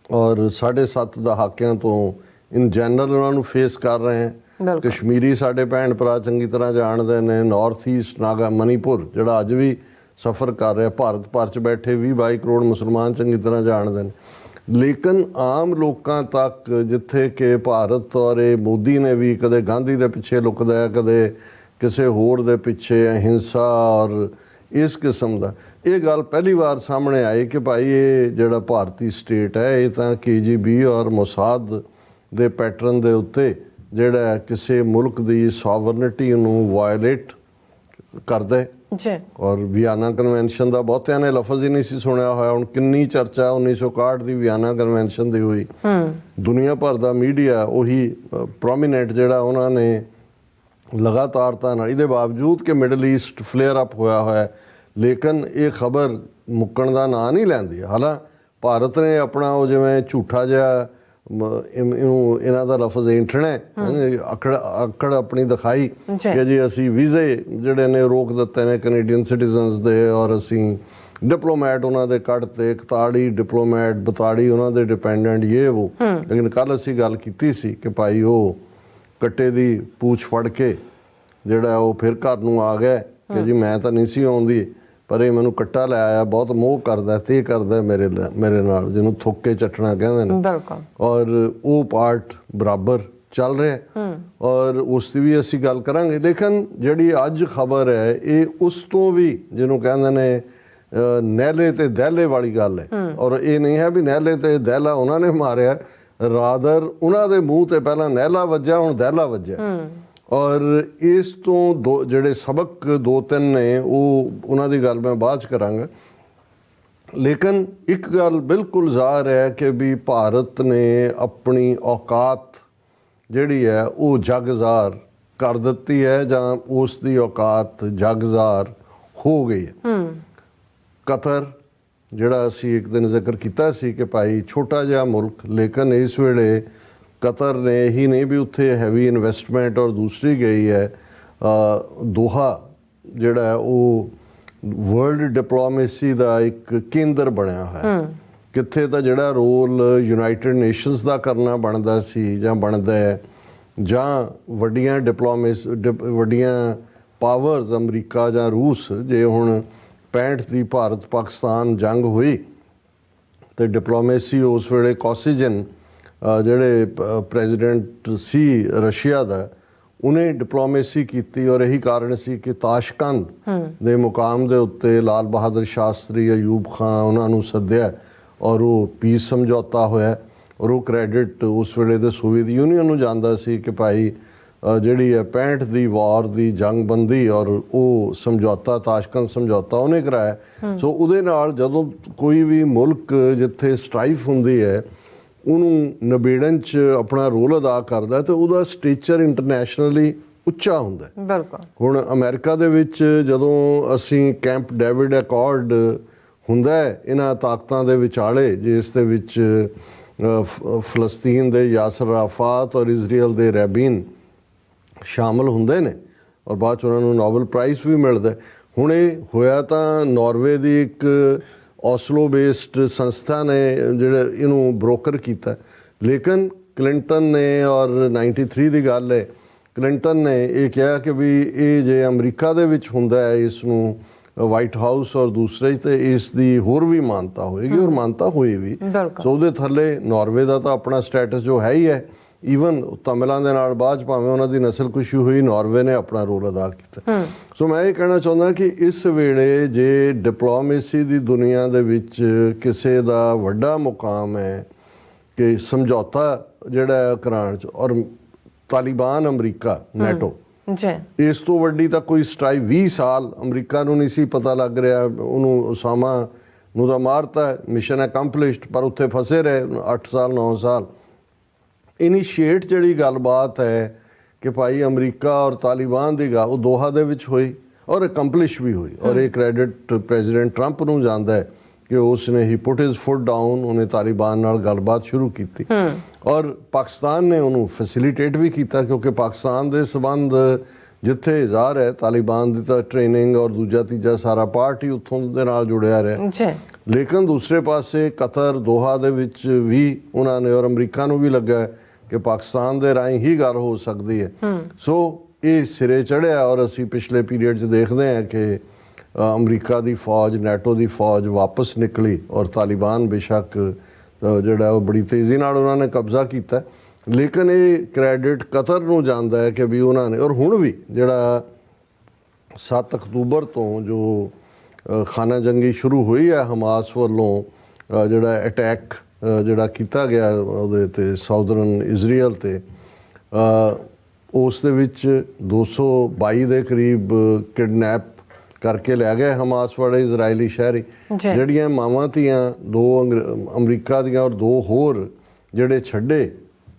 ਔਰ 7.5 ਦਹਾਕਿਆਂ ਤੋਂ ਇਨ ਜਨਰਲ ਉਹਨਾਂ ਨੂੰ ਫੇਸ ਕਰ ਰਹੇ ਹਾਂ। ਕਸ਼ਮੀਰੀ ਸਾਡੇ ਭੈਣ ਭਰਾ ਚੰਗੀ ਤਰ੍ਹਾਂ ਜਾਣਦੇ ਨੇ, ਨਾਰਥ ਈਸਟ, ਨਾਗਾ, ਮਨੀਪੁਰ ਜਿਹੜਾ ਅੱਜ ਵੀ ਸਫ਼ਰ ਕਰ ਰਿਹਾ, ਭਾਰਤ ਭਰ 'ਚ ਬੈਠੇ 20-22 ਕਰੋੜ ਮੁਸਲਮਾਨ ਚੰਗੀ ਤਰ੍ਹਾਂ ਜਾਣਦੇ ਨੇ। ਲੇਕਿਨ ਆਮ ਲੋਕਾਂ ਤੱਕ ਜਿੱਥੇ ਕਿ ਭਾਰਤ ਔਰ ਇਹ ਮੋਦੀ ਨੇ ਵੀ ਕਦੇ ਗਾਂਧੀ ਦੇ ਪਿੱਛੇ ਲੁਕਦਾ, ਕਦੇ ਕਿਸੇ ਹੋਰ ਦੇ ਪਿੱਛੇ, ਅਹਿੰਸਾ ਔਰ ਇਸ ਕਿਸਮ ਦਾ, ਇਹ ਗੱਲ ਪਹਿਲੀ ਵਾਰ ਸਾਹਮਣੇ ਆਈ ਕਿ ਭਾਈ ਇਹ ਜਿਹੜਾ ਭਾਰਤੀ ਸਟੇਟ ਹੈ ਇਹ ਤਾਂ KGB ਔਰ ਮੋਸਾਦ ਦੇ ਪੈਟਰਨ ਦੇ ਉੱਤੇ ਜਿਹੜਾ ਕਿਸੇ ਮੁਲਕ ਦੀ ਸੋਵਰਨਿਟੀ ਨੂੰ ਵਾਇਲੇਟ ਕਰਦਾ। ਜੀ ਔਰ ਵਿਆਨਾ ਕਨਵੈਨਸ਼ਨ ਦਾ ਬਹੁਤਿਆਂ ਨੇ ਲਫ਼ਜ਼ ਹੀ ਨਹੀਂ ਸੀ ਸੁਣਿਆ ਹੋਇਆ। ਹੁਣ ਕਿੰਨੀ ਚਰਚਾ 1961 ਦੀ ਵਿਆਨਾ ਕਨਵੈਨਸ਼ਨ ਦੀ ਹੋਈ। ਦੁਨੀਆ ਭਰ ਦਾ ਮੀਡੀਆ ਉਹੀ ਪ੍ਰੋਮੀਨੈਂਟ ਜਿਹੜਾ ਉਹਨਾਂ ਨੇ ਲਗਾਤਾਰਤਾ ਨਾਲ, ਇਹਦੇ ਬਾਵਜੂਦ ਕਿ ਮਿਡਲ ਈਸਟ ਫਲੇਅਰ ਅਪ ਹੋਇਆ ਹੋਇਆ, ਲੇਕਿਨ ਇਹ ਖਬਰ ਮੁੱਕਣ ਦਾ ਨਾਂ ਨਹੀਂ ਲੈਂਦੀ। ਹਾਲਾਂ ਭਾਰਤ ਨੇ ਆਪਣਾ ਉਹ ਜਿਵੇਂ ਝੂਠਾ ਜਿਹਾ ਇਹਨੂੰ ਇਹਨਾਂ ਦਾ ਲਫ਼ਜ਼ ਇੰਟਰਨੇ ਅਕੜ ਆਪਣੀ ਦਿਖਾਈ ਕਿ ਜੀ ਅਸੀਂ ਵੀਜ਼ੇ ਜਿਹੜੇ ਨੇ ਰੋਕ ਦਿੱਤੇ ਨੇ ਕੈਨੇਡੀਅਨ ਸਿਟੀਜ਼ਨਸ ਦੇ, ਔਰ ਅਸੀਂ ਡਿਪਲੋਮੈਟ ਉਹਨਾਂ ਦੇ ਕੱਢਤੇ, 41 ਡਿਪਲੋਮੈਟ 42 ਉਹਨਾਂ ਦੇ ਡਿਪੈਂਡੈਂਟ ਇਹ ਉਹ। ਲੇਕਿਨ ਕੱਲ੍ਹ ਅਸੀਂ ਗੱਲ ਕੀਤੀ ਸੀ ਕਿ ਭਾਈ ਉਹ ਕੱਟੇ ਦੀ ਪੂਛ ਫੜ ਕੇ ਜਿਹੜਾ ਉਹ ਫਿਰ ਘਰ ਨੂੰ ਆ ਗਿਆ ਕਿ ਜੀ ਮੈਂ ਤਾਂ ਨਹੀਂ ਸੀ ਆਉਂਦੀ, ਪਰ ਇਹ ਮੈਨੂੰ ਕੱਟਾ ਲੈ ਆਇਆ, ਬਹੁਤ ਮੋਹ ਕਰਦਾ ਤੇ ਇਹ ਕਰਦਾ ਮੇਰੇ ਨਾਲ, ਜਿਹਨੂੰ ਥੁੱਕ ਕੇ ਚੱਟਣਾ ਕਹਿੰਦੇ ਨੇ। ਬਿਲਕੁਲ। ਔਰ ਉਹ ਪਾਰਟ ਬਰਾਬਰ ਚੱਲ ਰਿਹਾ ਔਰ ਉਸ ਦੀ ਵੀ ਅਸੀਂ ਗੱਲ ਕਰਾਂਗੇ। ਲੇਕਿਨ ਜਿਹੜੀ ਅੱਜ ਖਬਰ ਹੈ ਇਹ ਉਸ ਤੋਂ ਵੀ ਜਿਹਨੂੰ ਕਹਿੰਦੇ ਨੇ ਨਹਿਲੇ ਤੇ ਦਹਿਲੇ ਵਾਲੀ ਗੱਲ ਹੈ। ਔਰ ਇਹ ਨਹੀਂ ਹੈ ਵੀ ਨਹਿਲੇ ਤੇ ਦਹਿਲਾ ਉਹਨਾਂ ਨੇ ਮਾਰਿਆ, ਰਾਦਰ ਉਹਨਾਂ ਦੇ ਮੂੰਹ ਤੇ ਪਹਿਲਾਂ ਨਹਿਲਾ ਵੱਜਿਆ, ਹੁਣ ਦਹਿਲਾ ਵੱਜਿਆ। ਔਰ ਇਸ ਤੋਂ ਜਿਹੜੇ ਸਬਕ 2-3 ਨੇ ਉਹ ਉਹਨਾਂ ਦੀ ਗੱਲ ਮੈਂ ਬਾਅਦ 'ਚ ਕਰਾਂਗਾ। ਲੇਕਿਨ ਇੱਕ ਗੱਲ ਬਿਲਕੁਲ ਜ਼ਾਹਰ ਹੈ ਕਿ ਵੀ ਭਾਰਤ ਨੇ ਆਪਣੀ ਔਕਾਤ ਜਿਹੜੀ ਹੈ ਉਹ ਜਗਜ਼ਾਰ ਕਰ ਦਿੱਤੀ ਹੈ, ਜਾਂ ਉਸ ਦੀ ਔਕਾਤ ਜਗਜ਼ਾਰ ਹੋ ਗਈ ਹੈ। ਕਤਰ ਜਿਹੜਾ ਅਸੀਂ ਇੱਕ ਦਿਨ ਜ਼ਿਕਰ ਕੀਤਾ ਸੀ ਕਿ ਭਾਈ ਛੋਟਾ ਜਿਹਾ ਮੁਲਕ, ਲੇਕਿਨ ਇਸ ਵੇਲੇ ਕਤਰ ਨੇ ਹੀ ਨਹੀਂ ਵੀ ਉੱਥੇ ਹੈਵੀ ਇਨਵੈਸਟਮੈਂਟ, ਔਰ ਦੂਸਰੀ ਗਈ ਹੈ ਦੋਹਾ ਜਿਹੜਾ ਉਹ ਵਰਲਡ ਡਿਪਲੋਮੇਸੀ ਦਾ ਇੱਕ ਕੇਂਦਰ ਬਣਿਆ ਹੋਇਆ। ਕਿੱਥੇ ਤਾਂ ਜਿਹੜਾ ਰੋਲ ਯੂਨਾਈਟਿਡ ਨੇਸ਼ਨਸ ਦਾ ਕਰਨਾ ਬਣਦਾ ਸੀ ਜਾਂ ਬਣਦਾ ਹੈ, ਜਾਂ ਵੱਡੀਆਂ ਵੱਡੀਆਂ ਪਾਵਰਸ ਅਮਰੀਕਾ ਜਾਂ ਰੂਸ, ਜੇ ਹੁਣ 65 ਦੀ ਭਾਰਤ ਪਾਕਿਸਤਾਨ ਜੰਗ ਹੋਈ ਤੇ ਡਿਪਲੋਮੇਸੀ ਉਸ ਵੇਲੇ ਕੋਸਿਜਨ ਜਿਹੜੇ ਪ੍ਰੈਜ਼ੀਡੈਂਟ ਸੀ ਰਸ਼ੀਆ ਦਾ, ਉਹਨੇ ਡਿਪਲੋਮੇਸੀ ਕੀਤੀ। ਔਰ ਇਹੀ ਕਾਰਨ ਸੀ ਕਿ ਤਾਸ਼ਕੰਦ ਦੇ ਮੁਕਾਮ ਦੇ ਉੱਤੇ ਲਾਲ ਬਹਾਦਰ ਸ਼ਾਸਤਰੀ, ਅਯੂਬ ਖਾਨ ਉਹਨਾਂ ਨੂੰ ਸੱਦਿਆ ਔਰ ਉਹ ਪੀਸ ਸਮਝੌਤਾ ਹੋਇਆ। ਔਰ ਉਹ ਕ੍ਰੈਡਿਟ ਉਸ ਵੇਲੇ ਦੇ ਸੋਵੀਅਤ ਯੂਨੀਅਨ ਨੂੰ ਜਾਂਦਾ ਸੀ ਕਿ ਭਾਈ ਜਿਹੜੀ ਹੈ 65 ਦੀ ਵਾਰ ਦੀ ਜੰਗਬੰਦੀ ਔਰ ਉਹ ਸਮਝੌਤਾ, ਤਾਸ਼ਕੰਦ ਸਮਝੌਤਾ ਉਹਨੇ ਕਰਾਇਆ। ਸੋ ਉਹਦੇ ਨਾਲ ਜਦੋਂ ਕੋਈ ਵੀ ਮੁਲਕ ਜਿੱਥੇ ਸਟ੍ਰਾਈਫ ਹੁੰਦੀ ਹੈ ਉਹਨੂੰ ਨਿਬੇੜਨ 'ਚ ਆਪਣਾ ਰੋਲ ਅਦਾ ਕਰਦਾ ਤੇ ਉਹਦਾ ਸਟੇਚਰ ਇੰਟਰਨੈਸ਼ਨਲੀ ਉੱਚਾ ਹੁੰਦਾ। ਬਿਲਕੁਲ। ਹੁਣ ਅਮਰੀਕਾ ਦੇ ਵਿੱਚ ਜਦੋਂ ਅਸੀਂ ਕੈਂਪ ਡੇਵਿਡ ਅਕੋਰਡ ਹੁੰਦਾ ਇਹਨਾਂ ਤਾਕਤਾਂ ਦੇ ਵਿਚਾਲੇ, ਜਿਸ ਦੇ ਵਿੱਚ ਫਲਸਤੀਨ ਦੇ ਯਾਸਰ ਅਰਾਫਾਤ ਔਰ ਇਜ਼ਰਾਈਲ ਦੇ ਰੈਬੀਨ ਸ਼ਾਮਲ ਹੁੰਦੇ ਨੇ ਔਰ ਬਾਅਦ 'ਚ ਉਹਨਾਂ ਨੂੰ ਨੋਬਲ ਪ੍ਰਾਈਜ਼ ਵੀ ਮਿਲਦਾ। ਹੁਣ ਇਹ ਹੋਇਆ ਤਾਂ ਨਾਰਵੇ ਦੀ ਇੱਕ ਓਸਲੋ ਬੇਸਡ ਸੰਸਥਾ ਨੇ ਜਿਹੜੇ ਇਹਨੂੰ ਬ੍ਰੋਕਰ ਕੀਤਾ। ਲੇਕਿਨ ਕਲਿੰਟਨ ਨੇ, ਔਰ 93 ਦੀ ਗੱਲ ਹੈ, ਕਲਿੰਟਨ ਨੇ ਇਹ ਕਿਹਾ ਕਿ ਵੀ ਇਹ ਜੇ ਅਮਰੀਕਾ ਦੇ ਵਿੱਚ ਹੁੰਦਾ ਹੈ ਇਸ ਨੂੰ ਵਾਈਟ ਹਾਊਸ ਔਰ ਦੂਸਰੇ, ਤੇ ਇਸ ਦੀ ਹੋਰ ਵੀ ਮਾਨਤਾ ਹੋਏਗੀ ਔਰ ਮਾਨਤਾ ਹੋਈ ਵੀ। ਸੋ ਉਹਦੇ ਥੱਲੇ ਨਾਰਵੇ ਦਾ ਤਾਂ ਆਪਣਾ ਸਟੇਟਸ ਜੋ ਹੈ ਹੀ ਹੈ। ਈਵਨ ਤਮਿਲਾਂ ਦੇ ਨਾਲ ਬਾਅਦ ਭਾਵੇਂ ਉਹਨਾਂ ਦੀ ਨਸਲਕੁਸ਼ੀ ਹੋਈ, ਨਾਰਵੇ ਨੇ ਆਪਣਾ ਰੋਲ ਅਦਾ ਕੀਤਾ। ਸੋ ਮੈਂ ਇਹ ਕਹਿਣਾ ਚਾਹੁੰਦਾ ਕਿ ਇਸ ਵੇਲੇ ਜੇ ਡਿਪਲੋਮੇਸੀ ਦੀ ਦੁਨੀਆ ਦੇ ਵਿੱਚ ਕਿਸੇ ਦਾ ਵੱਡਾ ਮੁਕਾਮ ਹੈ ਕਿ ਸਮਝੌਤਾ ਜਿਹੜਾ ਕਰਾਉਣ 'ਚ, ਔਰ ਤਾਲਿਬਾਨ ਅਮਰੀਕਾ ਨੈਟੋ, ਇਸ ਤੋਂ ਵੱਡੀ ਤਾਂ ਕੋਈ ਸਟ੍ਰਾਈਕ 20 ਸਾਲ ਅਮਰੀਕਾ ਨੂੰ ਨਹੀਂ ਸੀ ਪਤਾ ਲੱਗ ਰਿਹਾ। ਉਹਨੂੰ ਉਸਾਮਾ ਨੂੰ ਤਾਂ ਮਾਰਤਾ, ਮਿਸ਼ਨ ਅਕੰਪਲਿਸ਼ਡ, ਪਰ ਉੱਥੇ ਫਸੇ ਰਹੇ 8 ਸਾਲ 9 ਸਾਲ। ਇਨੀਸ਼ੀਏਟ ਜਿਹੜੀ ਗੱਲਬਾਤ ਹੈ ਕਿ ਭਾਈ ਅਮਰੀਕਾ ਔਰ ਤਾਲਿਬਾਨ ਦੀ ਗੱਲ ਉਹ ਦੋਹਾ ਦੇ ਵਿੱਚ ਹੋਈ ਔਰ ਅਕੰਪਲਿਸ਼ ਵੀ ਹੋਈ। ਔਰ ਇਹ ਕ੍ਰੈਡਿਟ ਪ੍ਰੈਜ਼ੀਡੈਂਟ ਟਰੰਪ ਨੂੰ ਜਾਂਦਾ ਹੈ ਕਿ ਉਸ ਨੇ ਹੀ ਪੁੱਟ ਹਿਜ਼ ਫੁੱਟ ਡਾਊਨ, ਉਹਨੇ ਤਾਲਿਬਾਨ ਨਾਲ ਗੱਲਬਾਤ ਸ਼ੁਰੂ ਕੀਤੀ ਔਰ ਪਾਕਿਸਤਾਨ ਨੇ ਉਹਨੂੰ ਫੈਸਿਲੀਟੇਟ ਵੀ ਕੀਤਾ, ਕਿਉਂਕਿ ਪਾਕਿਸਤਾਨ ਦੇ ਸਬੰਧ ਜਿੱਥੇ ਜ਼ਾਹਰ ਹੈ ਤਾਲਿਬਾਨ ਦੀ ਤਾਂ ਟ੍ਰੇਨਿੰਗ ਔਰ ਦੂਜਾ ਤੀਜਾ ਸਾਰਾ ਪਾਰਟ ਹੀ ਉੱਥੋਂ ਦੇ ਨਾਲ ਜੁੜਿਆ ਰਿਹਾ। ਲੇਕਿਨ ਦੂਸਰੇ ਪਾਸੇ ਕਤਰ ਦੋਹਾ ਦੇ ਵਿੱਚ ਵੀ ਉਹਨਾਂ ਨੇ, ਔਰ ਅਮਰੀਕਾ ਨੂੰ ਵੀ ਲੱਗਾ ਕਿ ਪਾਕਿਸਤਾਨ ਦੇ ਰਾਹੀਂ ਹੀ ਗੱਲ ਹੋ ਸਕਦੀ ਹੈ। ਸੋ ਇਹ ਸਿਰੇ ਚੜ੍ਹਿਆ ਔਰ ਅਸੀਂ ਪਿਛਲੇ ਪੀਰੀਅਡ 'ਚ ਦੇਖਦੇ ਹਾਂ ਕਿ ਅਮਰੀਕਾ ਦੀ ਫੌਜ, ਨੈਟੋ ਦੀ ਫੌਜ ਵਾਪਸ ਨਿਕਲੀ ਔਰ ਤਾਲਿਬਾਨ ਬੇਸ਼ੱਕ ਜਿਹੜਾ ਉਹ ਬੜੀ ਤੇਜ਼ੀ ਨਾਲ ਉਹਨਾਂ ਨੇ ਕਬਜ਼ਾ ਕੀਤਾ। ਲੇਕਿਨ ਇਹ ਕ੍ਰੈਡਿਟ ਕਤਰ ਨੂੰ ਜਾਂਦਾ ਹੈ ਕਿ ਵੀ ਉਹਨਾਂ ਨੇ, ਔਰ ਹੁਣ ਵੀ ਜਿਹੜਾ 7 ਅਕਤੂਬਰ ਤੋਂ ਜੋ ਖਾਨਾ ਜੰਗੀ ਸ਼ੁਰੂ ਹੋਈ ਹੈ ਹਮਾਸ ਵੱਲੋਂ, ਜਿਹੜਾ ਅਟੈਕ ਜਿਹੜਾ ਕੀਤਾ ਗਿਆ ਉਹਦੇ 'ਤੇ ਸਾਊਦਰਨ ਇਜ਼ਰਾਈਲ 'ਤੇ, ਉਸ ਦੇ ਵਿੱਚ 222 ਦੇ ਕਰੀਬ ਕਿਡਨੈਪ ਕਰਕੇ ਲੈ ਗਏ ਹਮਾਸ ਵਾਲੇ ਇਜ਼ਰਾਈਲੀ ਸ਼ਹਿਰੀ। ਜਿਹੜੀਆਂ ਮਾਵਾਂ ਧੀਆਂ 2 ਅਮਰੀਕਾ ਦੀਆਂ ਔਰ 2 ਹੋਰ ਜਿਹੜੇ ਛੱਡੇ,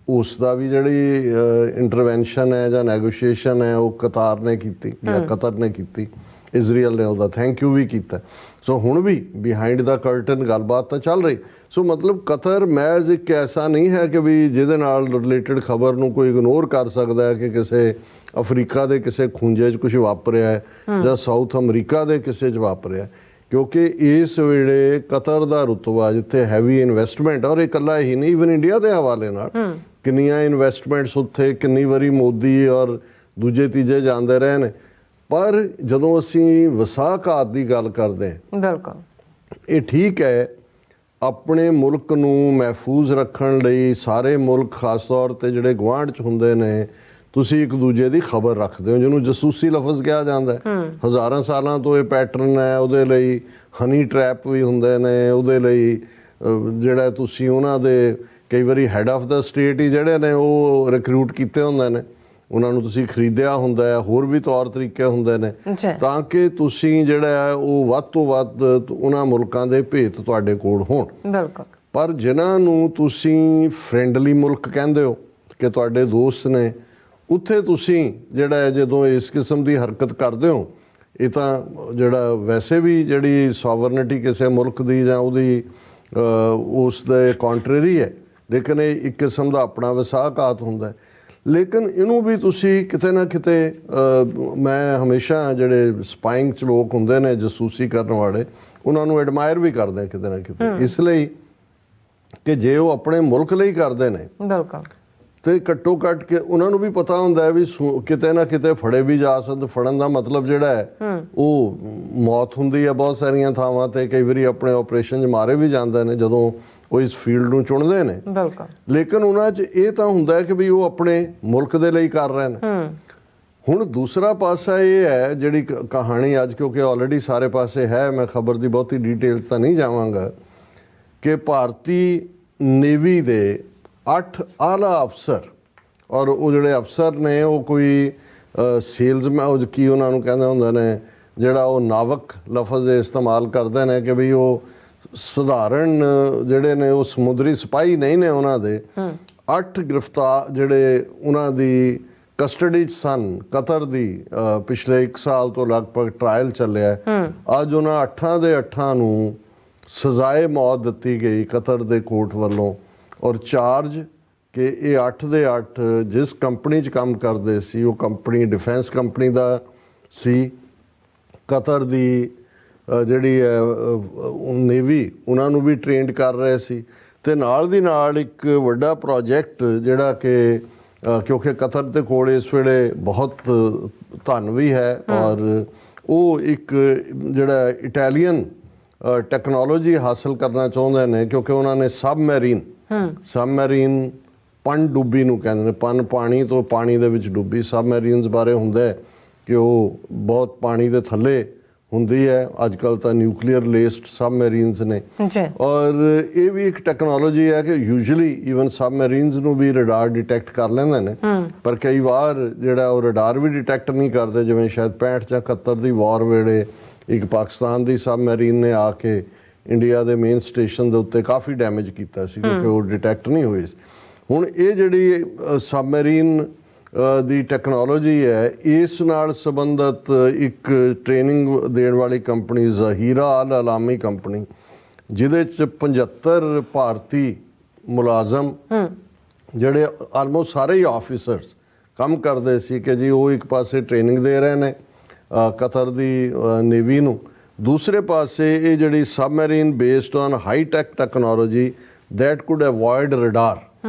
ਉਸ ਦਾ ਵੀ ਜਿਹੜੀ ਇੰਟਰਵੈਂਸ਼ਨ ਹੈ ਜਾਂ ਨੈਗੋਸ਼ੀਏਸ਼ਨ ਹੈ ਉਹ ਕਤਾਰ ਨੇ ਕੀਤੀ ਜਾਂ ਕਤਰ ਨੇ ਕੀਤੀ। ਇਜ਼ਰਾਈਲ ਨੇ ਉਹਦਾ ਥੈਂਕ ਯੂ ਵੀ ਕੀਤਾ। ਸੋ ਹੁਣ ਵੀ ਬਿਹਾਈਂਡ ਦਾ ਕਰਟਨ ਗੱਲਬਾਤ ਤਾਂ ਚੱਲ ਰਹੀ। ਸੋ ਮਤਲਬ ਕਤਰ ਮੈਜ਼ ਇੱਕ ਐਸਾ ਨਹੀਂ ਹੈ ਕਿ ਵੀ ਜਿਹਦੇ ਨਾਲ ਰਿਲੇਟਡ ਖਬਰ ਨੂੰ ਕੋਈ ਇਗਨੋਰ ਕਰ ਸਕਦਾ ਹੈ ਕਿ ਕਿਸੇ ਅਫਰੀਕਾ ਦੇ ਕਿਸੇ ਖੂੰਜੇ 'ਚ ਕੁਝ ਵਾਪਰਿਆ ਹੈ ਜਾਂ ਸਾਊਥ ਅਮਰੀਕਾ ਦੇ ਕਿਸੇ 'ਚ ਵਾਪਰਿਆ, ਕਿਉਂਕਿ ਇਸ ਵੇਲੇ ਕਤਰ ਦਾ ਰੁਤਬਾ ਜਿੱਥੇ ਹੈਵੀ ਇਨਵੈਸਟਮੈਂਟ, ਔਰ ਇਹ ਇਕੱਲਾ ਹੀ ਨਹੀਂ, ਈਵਨ ਇੰਡੀਆ ਦੇ ਹਵਾਲੇ ਨਾਲ ਕਿੰਨੀਆਂ ਇਨਵੈਸਟਮੈਂਟਸ ਉੱਥੇ ਕਿੰਨੀ ਵਾਰੀ ਮੋਦੀ ਔਰ ਦੂਜੇ ਤੀਜੇ ਜਾਂਦੇ ਰਹੇ ਨੇ। ਪਰ ਜਦੋਂ ਅਸੀਂ ਵਸਾਘਾਤ ਦੀ ਗੱਲ ਕਰਦੇ ਹਾਂ, ਬਿਲਕੁਲ ਇਹ ਠੀਕ ਹੈ, ਆਪਣੇ ਮੁਲਕ ਨੂੰ ਮਹਿਫੂਜ਼ ਰੱਖਣ ਲਈ ਸਾਰੇ ਮੁਲਕ ਖਾਸ ਤੌਰ 'ਤੇ ਜਿਹੜੇ ਗੁਆਂਢ 'ਚ ਹੁੰਦੇ ਨੇ, ਤੁਸੀਂ ਇੱਕ ਦੂਜੇ ਦੀ ਖਬਰ ਰੱਖਦੇ ਹੋ, ਜਿਹਨੂੰ ਜਸੂਸੀ ਲਫ਼ਜ਼ ਕਿਹਾ ਜਾਂਦਾ ਹੈ। ਹਜ਼ਾਰਾਂ ਸਾਲਾਂ ਤੋਂ ਇਹ ਪੈਟਰਨ ਹੈ। ਉਹਦੇ ਲਈ ਹਨੀ ਟਰੈਪ ਵੀ ਹੁੰਦੇ ਨੇ, ਉਹਦੇ ਲਈ ਜਿਹੜਾ ਤੁਸੀਂ ਉਹਨਾਂ ਦੇ ਕਈ ਵਾਰੀ ਹੈਡ ਆਫ ਦਾ ਸਟੇਟ ਹੀ ਜਿਹੜੇ ਨੇ ਉਹ ਰਿਕਰੂਟ ਕੀਤੇ ਹੁੰਦੇ ਨੇ, ਉਹਨਾਂ ਨੂੰ ਤੁਸੀਂ ਖਰੀਦਿਆ ਹੁੰਦਾ ਹੈ, ਹੋਰ ਵੀ ਤੌਰ ਤਰੀਕੇ ਹੁੰਦੇ ਨੇ ਤਾਂ ਕਿ ਤੁਸੀਂ ਜਿਹੜਾ ਹੈ ਉਹ ਵੱਧ ਤੋਂ ਵੱਧ ਉਹਨਾਂ ਮੁਲਕਾਂ ਦੇ ਭੇਤ ਤੁਹਾਡੇ ਕੋਲ ਹੋਣ। ਬਿਲਕੁਲ। ਪਰ ਜਿਨ੍ਹਾਂ ਨੂੰ ਤੁਸੀਂ ਫਰੈਂਡਲੀ ਮੁਲਕ ਕਹਿੰਦੇ ਹੋ ਕਿ ਤੁਹਾਡੇ ਦੋਸਤ ਨੇ, ਉੱਥੇ ਤੁਸੀਂ ਜਿਹੜਾ ਜਦੋਂ ਇਸ ਕਿਸਮ ਦੀ ਹਰਕਤ ਕਰਦੇ ਹੋ, ਇਹ ਤਾਂ ਜਿਹੜਾ ਵੈਸੇ ਵੀ ਜਿਹੜੀ ਸੋਵਰਨਿਟੀ ਕਿਸੇ ਮੁਲਕ ਦੀ ਜਾਂ ਉਹਦੀ ਉਸ ਦੇ ਕੰਟਰਰੀ ਹੈ, ਲੇਕਿਨ ਇਹ ਇੱਕ ਕਿਸਮ ਦਾ ਆਪਣਾ ਵਸਾਘਾਤ ਹੁੰਦਾ ਹੈ। ਲੇਕਿਨ ਇਹਨੂੰ ਵੀ ਤੁਸੀਂ ਕਿਤੇ ਨਾ ਕਿਤੇ, ਮੈਂ ਹਮੇਸ਼ਾ ਜਿਹੜੇ ਸਪਾਈਂਗ 'ਚ ਲੋਕ ਹੁੰਦੇ ਨੇ, ਜਸੂਸੀ ਕਰਨ ਵਾਲੇ, ਉਹਨਾਂ ਨੂੰ ਐਡਮਾਇਰ ਵੀ ਕਰਦੇ ਕਿਤੇ ਨਾ ਕਿਤੇ, ਇਸ ਲਈ ਕਿ ਜੇ ਉਹ ਆਪਣੇ ਮੁਲਕ ਲਈ ਕਰਦੇ ਨੇ ਬਿਲਕੁਲ ਤੇ ਘੱਟੋ ਘੱਟ ਕੇ ਉਹਨਾਂ ਨੂੰ ਵੀ ਪਤਾ ਹੁੰਦਾ ਹੈ ਵੀ ਕਿਤੇ ਨਾ ਕਿਤੇ ਫੜੇ ਵੀ ਜਾ ਸਕਦੇ। ਫੜਨ ਦਾ ਮਤਲਬ ਜਿਹੜਾ ਹੈ ਉਹ ਮੌਤ ਹੁੰਦੀ ਹੈ ਬਹੁਤ ਸਾਰੀਆਂ ਥਾਵਾਂ ਤੇ। ਕਈ ਵਾਰੀ ਆਪਣੇ ਆਪਰੇਸ਼ਨ 'ਚ ਮਾਰੇ ਵੀ ਜਾਂਦੇ ਨੇ ਜਦੋਂ ਉਹ ਇਸ ਫੀਲਡ ਨੂੰ ਚੁਣਦੇ ਨੇ। ਬਿਲਕੁਲ। ਲੇਕਿਨ ਉਹਨਾਂ 'ਚ ਇਹ ਤਾਂ ਹੁੰਦਾ ਹੈ ਕਿ ਵੀ ਉਹ ਆਪਣੇ ਮੁਲਕ ਦੇ ਲਈ ਕਰ ਰਹੇ ਨੇ। ਹੁਣ ਦੂਸਰਾ ਪਾਸਾ ਇਹ ਹੈ ਜਿਹੜੀ ਕਹਾਣੀ ਅੱਜ, ਕਿਉਂਕਿ ਆਲਰੇਡੀ ਸਾਰੇ ਪਾਸੇ ਹੈ, ਮੈਂ ਖਬਰ ਦੀ ਬਹੁਤੀ ਡਿਟੇਲ ਤਾਂ ਨਹੀਂ ਜਾਵਾਂਗਾ, ਕਿ ਭਾਰਤੀ ਨੇਵੀ ਦੇ 8 ਆਲਾ ਅਫਸਰ, ਔਰ ਉਹ ਜਿਹੜੇ ਅਫਸਰ ਨੇ ਉਹ ਕੋਈ ਸੇਲਜ਼ਮੈਨ, ਉਹ ਕੀ ਉਹਨਾਂ ਨੂੰ ਕਹਿੰਦੇ ਹੁੰਦੇ ਨੇ, ਜਿਹੜਾ ਉਹ ਨਾਵਕ ਲਫ਼ਜ਼ ਇਸਤੇਮਾਲ ਕਰਦੇ ਨੇ ਕਿ ਵੀ ਉਹ ਸਧਾਰਨ ਜਿਹੜੇ ਨੇ ਉਹ ਸਮੁੰਦਰੀ ਸਿਪਾਹੀ ਨਹੀਂ ਨੇ। ਉਹਨਾਂ ਦੇ 8 ਗ੍ਰਿਫਤਾਰ ਜਿਹੜੇ ਉਹਨਾਂ ਦੀ ਕਸਟਡੀ 'ਚ ਸਨ ਕਤਰ ਦੀ, ਪਿਛਲੇ 1 ਸਾਲ ਤੋਂ ਲਗਭਗ ਟਰਾਇਲ ਚੱਲਿਆ। ਅੱਜ ਉਹਨਾਂ 8 ਦੇ 8 ਨੂੰ ਸਜ਼ਾਏ ਮੌਤ ਦਿੱਤੀ ਗਈ ਕਤਰ ਦੇ ਕੋਰਟ ਵੱਲੋਂ, ਔਰ ਚਾਰਜ ਕਿ ਇਹ 8 ਦੇ 8 ਜਿਸ ਕੰਪਨੀ 'ਚ ਕੰਮ ਕਰਦੇ ਸੀ, ਉਹ ਕੰਪਨੀ ਡਿਫੈਂਸ ਕੰਪਨੀ ਦਾ ਸੀ। ਕਤਰ ਦੀ ਜਿਹੜੀ ਹੈ ਨੇਵੀ, ਉਹਨਾਂ ਨੂੰ ਵੀ ਟ੍ਰੇਨਡ ਕਰ ਰਹੇ ਸੀ। ਤੇ ਨਾਲ ਦੀ ਨਾਲ ਇੱਕ ਵੱਡਾ ਪ੍ਰੋਜੈਕਟ ਜਿਹੜਾ ਕਿ ਕਿਉਂਕਿ ਕਤਰ ਦੇ ਕੋਲ ਇਸ ਵੇਲੇ ਬਹੁਤ ਧਨ ਵੀ ਹੈ, ਔਰ ਉਹ ਇੱਕ ਜਿਹੜਾ ਇਟਾਲੀਅਨ ਟੈਕਨੋਲੋਜੀ ਹਾਸਲ ਕਰਨਾ ਚਾਹੁੰਦੇ ਨੇ, ਕਿਉਂਕਿ ਉਹਨਾਂ ਨੇ ਸਬਮੈਰੀਨ ਪਣਡੁੱਬੀ ਨੂੰ ਕਹਿੰਦੇ ਨੇ, ਪਾਣੀ ਤੋਂ ਪਾਣੀ ਦੇ ਵਿੱਚ ਡੁੱਬੀ ਸਬਮੈਰੀਨਸ ਬਾਰੇ ਹੁੰਦਾ ਹੈ ਕਿ ਉਹ ਬਹੁਤ ਪਾਣੀ ਦੇ ਥੱਲੇ ਹੁੰਦੀ ਹੈ। ਅੱਜ ਕੱਲ੍ਹ ਤਾਂ ਨਿਊਕਲੀਅਰ ਲੇਸਡ ਸਬਮੈਰੀਨਸ ਨੇ, ਔਰ ਇਹ ਵੀ ਇੱਕ ਟੈਕਨੋਲੋਜੀ ਹੈ ਕਿ ਯੂਜੂਅਲੀ ਈਵਨ ਸਬਮੈਰੀਨਸ ਨੂੰ ਵੀ ਰਡਾਰ ਡਿਟੈਕਟ ਕਰ ਲੈਂਦੇ ਨੇ, ਪਰ ਕਈ ਵਾਰ ਜਿਹੜਾ ਉਹ ਰਡਾਰ ਵੀ ਡਿਟੈਕਟ ਨਹੀਂ ਕਰਦੇ। ਜਿਵੇਂ ਸ਼ਾਇਦ 65 ਜਾਂ 71 ਦੀ ਵਾਰ ਵੇਲੇ ਇੱਕ ਪਾਕਿਸਤਾਨ ਦੀ ਸਬਮੈਰੀਨ ਨੇ ਆ ਕੇ ਇੰਡੀਆ ਦੇ ਮੇਨ ਸਟੇਸ਼ਨ ਦੇ ਉੱਤੇ ਕਾਫੀ ਡੈਮੇਜ ਕੀਤਾ ਸੀ, ਕਿਉਂਕਿ ਉਹ ਡਿਟੈਕਟ ਨਹੀਂ ਹੋਈ। ਹੁਣ ਇਹ ਜਿਹੜੀ ਸਬਮੈਰੀਨ ਦੀ ਟੈਕਨੋਲੋਜੀ ਹੈ, ਇਸ ਨਾਲ ਸੰਬੰਧਿਤ ਇੱਕ ਟ੍ਰੇਨਿੰਗ ਦੇਣ ਵਾਲੀ ਕੰਪਨੀ ਜ਼ਹੀਰਾ ਅਲ ਅਲਾਮੀ ਕੰਪਨੀ, ਜਿਹਦੇ 'ਚ 75 ਭਾਰਤੀ ਮੁਲਾਜ਼ਮ ਜਿਹੜੇ ਆਲਮੋਸਟ ਸਾਰੇ ਹੀ ਆਫਿਸਰਸ ਕੰਮ ਕਰਦੇ ਸੀ ਕਿ ਜੀ ਉਹ ਇੱਕ ਪਾਸੇ ਟ੍ਰੇਨਿੰਗ ਦੇ ਰਹੇ ਨੇ ਕਤਰ ਦੀ ਨੇਵੀ ਨੂੰ, ਦੂਸਰੇ ਪਾਸੇ ਇਹ ਜਿਹੜੀ submarine based on high tech technology that could avoid radar,